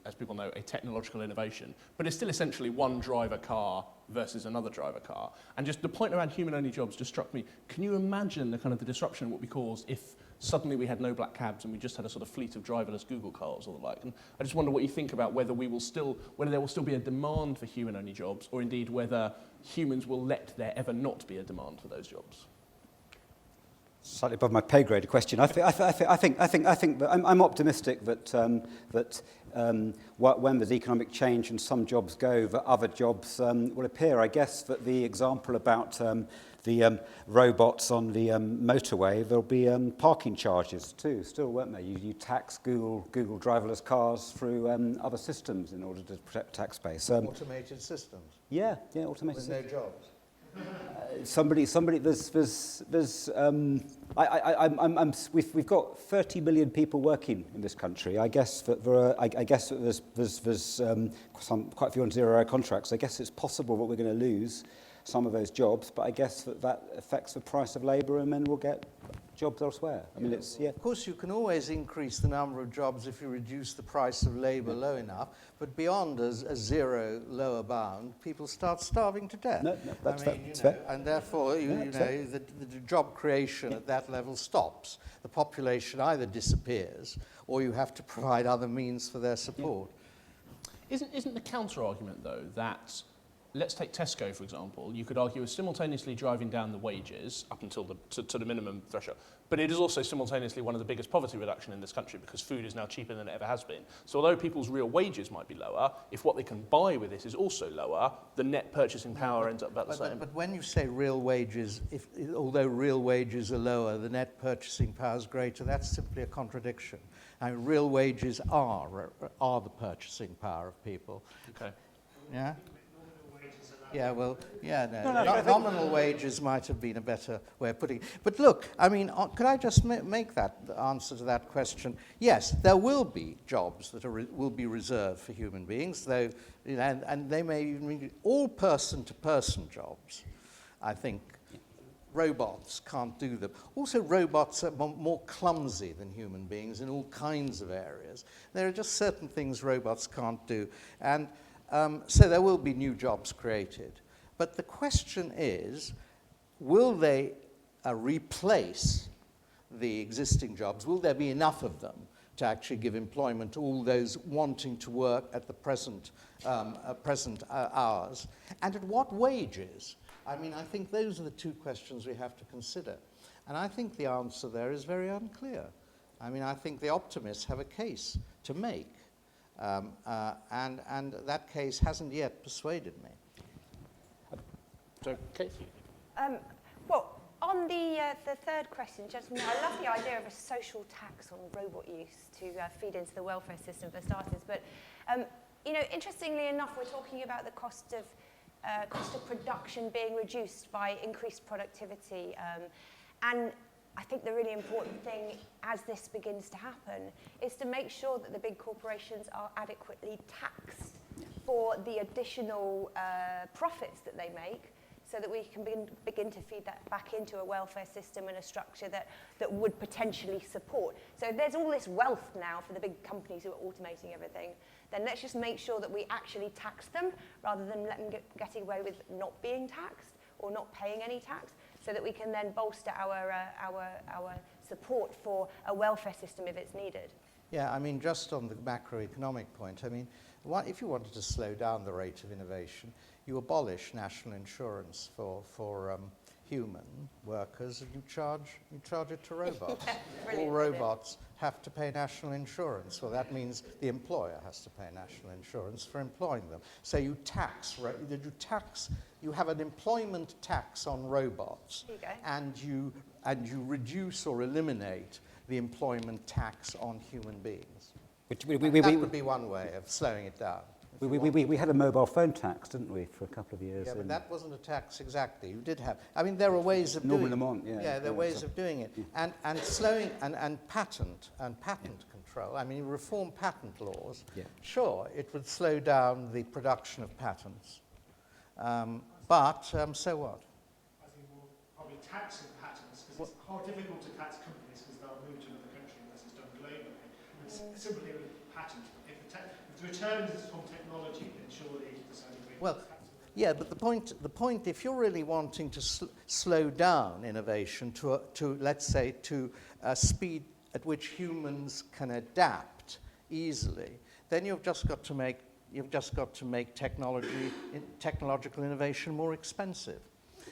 as people know, a technological innovation, but it's still essentially one driver car versus another driver car. And just the point around human-only jobs just struck me. Can you imagine the kind of the disruption what we caused if suddenly we had no black cabs and we just had a sort of fleet of driverless Google cars or the like? And I just wonder what you think about whether there will still be a demand for human-only jobs, or indeed whether humans will let there ever not be a demand for those jobs. Slightly above my pay grade question. I think that I'm optimistic that when there's economic change and some jobs go, that other jobs will appear. I guess that the example about the robots on the motorway, there'll be parking charges too, still, won't there? You tax Google driverless cars through other systems in order to protect tax base. Automated systems? Yeah, automated systems. With no jobs? We've got 30 million people working in this country. I guess that there's quite a few on zero-hour contracts. I guess it's possible that we're going to lose some of those jobs, but I guess that affects the price of labour, and then we'll get jobs elsewhere. I mean, Of course, you can always increase the number of jobs if you reduce the price of labour low enough, but beyond a zero lower bound, people start starving to death. No, that's that's fair. And therefore, the job creation at that level stops. The population either disappears or you have to provide other means for their support. Isn't the counter-argument, though, that, let's take Tesco, for example, you could argue is simultaneously driving down the wages up until to the minimum threshold, but it is also simultaneously one of the biggest poverty reduction in this country because food is now cheaper than it ever has been. So although people's real wages might be lower, if what they can buy with this is also lower, the net purchasing power ends up about the same. But when you say real wages, although real wages are lower, the net purchasing power is greater, that's simply a contradiction. I mean, real wages are the purchasing power of people. Okay. Yeah? Yeah, well, yeah, No, nominal wages might have been a better way of putting it. But look, I mean, could I just make that answer to that question? Yes, there will be jobs that will be reserved for human beings, though, and they may even be all person-to-person jobs, I think. Robots can't do them. Also, robots are more clumsy than human beings in all kinds of areas. There are just certain things robots can't do. And so there will be new jobs created. But the question is, will they replace the existing jobs? Will there be enough of them to actually give employment to all those wanting to work at the present hours? And at what wages? I mean, I think those are the two questions we have to consider. And I think the answer there is very unclear. I mean, I think the optimists have a case to make. And that case hasn't yet persuaded me. So, Katie? Well, on the third question, gentlemen, I love the idea of a social tax on robot use to feed into the welfare system for starters. But, interestingly enough, we're talking about the cost of production being reduced by increased productivity. And I think the really important thing as this begins to happen is to make sure that the big corporations are adequately taxed for the additional profits that they make so that we can begin to feed that back into a welfare system and a structure that would potentially support. So if there's all this wealth now for the big companies who are automating everything, then let's just make sure that we actually tax them rather than let them get away with not being taxed or not paying any tax, so that we can then bolster our support for a welfare system if it's needed. Yeah, I mean, just on the macroeconomic point, I mean, if you wanted to slow down the rate of innovation, you abolish national insurance for human workers and you charge it to robots. All robots have to pay national insurance. Well, that means the employer has to pay national insurance for employing them. So you have an employment tax on robots, and you reduce or eliminate the employment tax on human beings. That would be one way of slowing it down. We had a mobile phone tax, didn't we, for a couple of years? Yeah, but that wasn't a tax exactly. You did have. I mean, there are ways of doing it. Yeah, there are ways of doing it, and slowing and patent control. I mean, reform patent laws. Yeah. Sure, it would slow down the production of patents, but so what? I think we'll probably taxing patents because it's hard, difficult to tax companies because they'll move to another country unless it's done globally. And simply with patents, if the returns is from technology, then surely to some degree. Well, yeah, but the point, if you're really wanting to slow down innovation to let's say to a speed at which humans can adapt easily, then you've just got to make technological innovation more expensive,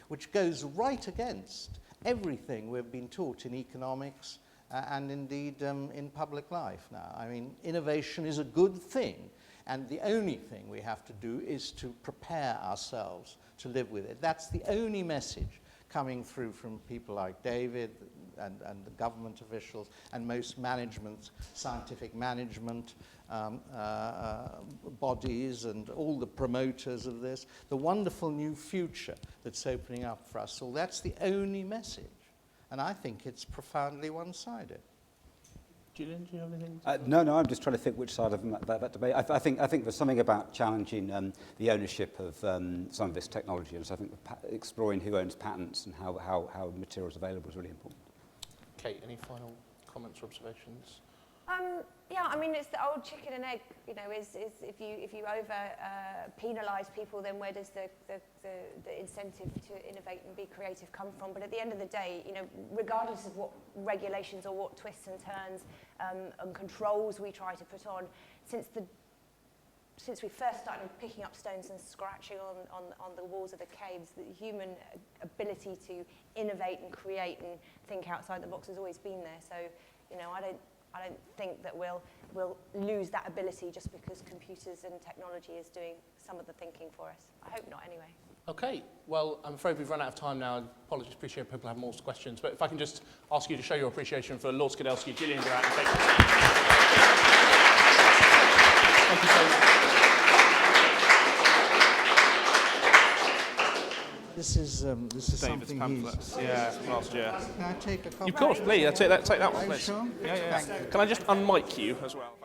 which goes right against everything we've been taught in economics and indeed in public life now. I mean, innovation is a good thing, and the only thing we have to do is to prepare ourselves to live with it. That's the only message coming through from people like David and the government officials and most scientific management bodies and all the promoters of this, the wonderful new future that's opening up for us all. That's the only message. And I think it's profoundly one-sided. Julian, do you have anything? No, I'm just trying to think which side of that debate. I think there's something about challenging the ownership of some of this technology, and so I think exploring who owns patents and how materials are available is really important. Kate, any final comments or observations? Yeah, I mean, it's the old chicken and egg, you know, is if you over penalise people, then where does the incentive to innovate and be creative come from? But at the end of the day, you know, regardless of what regulations or what twists and turns and controls we try to put on, since we first started picking up stones and scratching on the walls of the caves, the human ability to innovate and create and think outside the box has always been there. So, you know, I don't think that we'll lose that ability just because computers and technology is doing some of the thinking for us. I hope not, anyway. Okay, well, I'm afraid we've run out of time now. Apologies, appreciate people have more questions. But if I can just ask you to show your appreciation for Lord Skidelsky, Gillian Durant, and Kate. Thank you so much. This is David's something pamphlets. Yeah, from last year. Can I take a copy? Of course, please. Take that one, Are you please. sure? Yeah. Thank you. Can I just unmic you as well?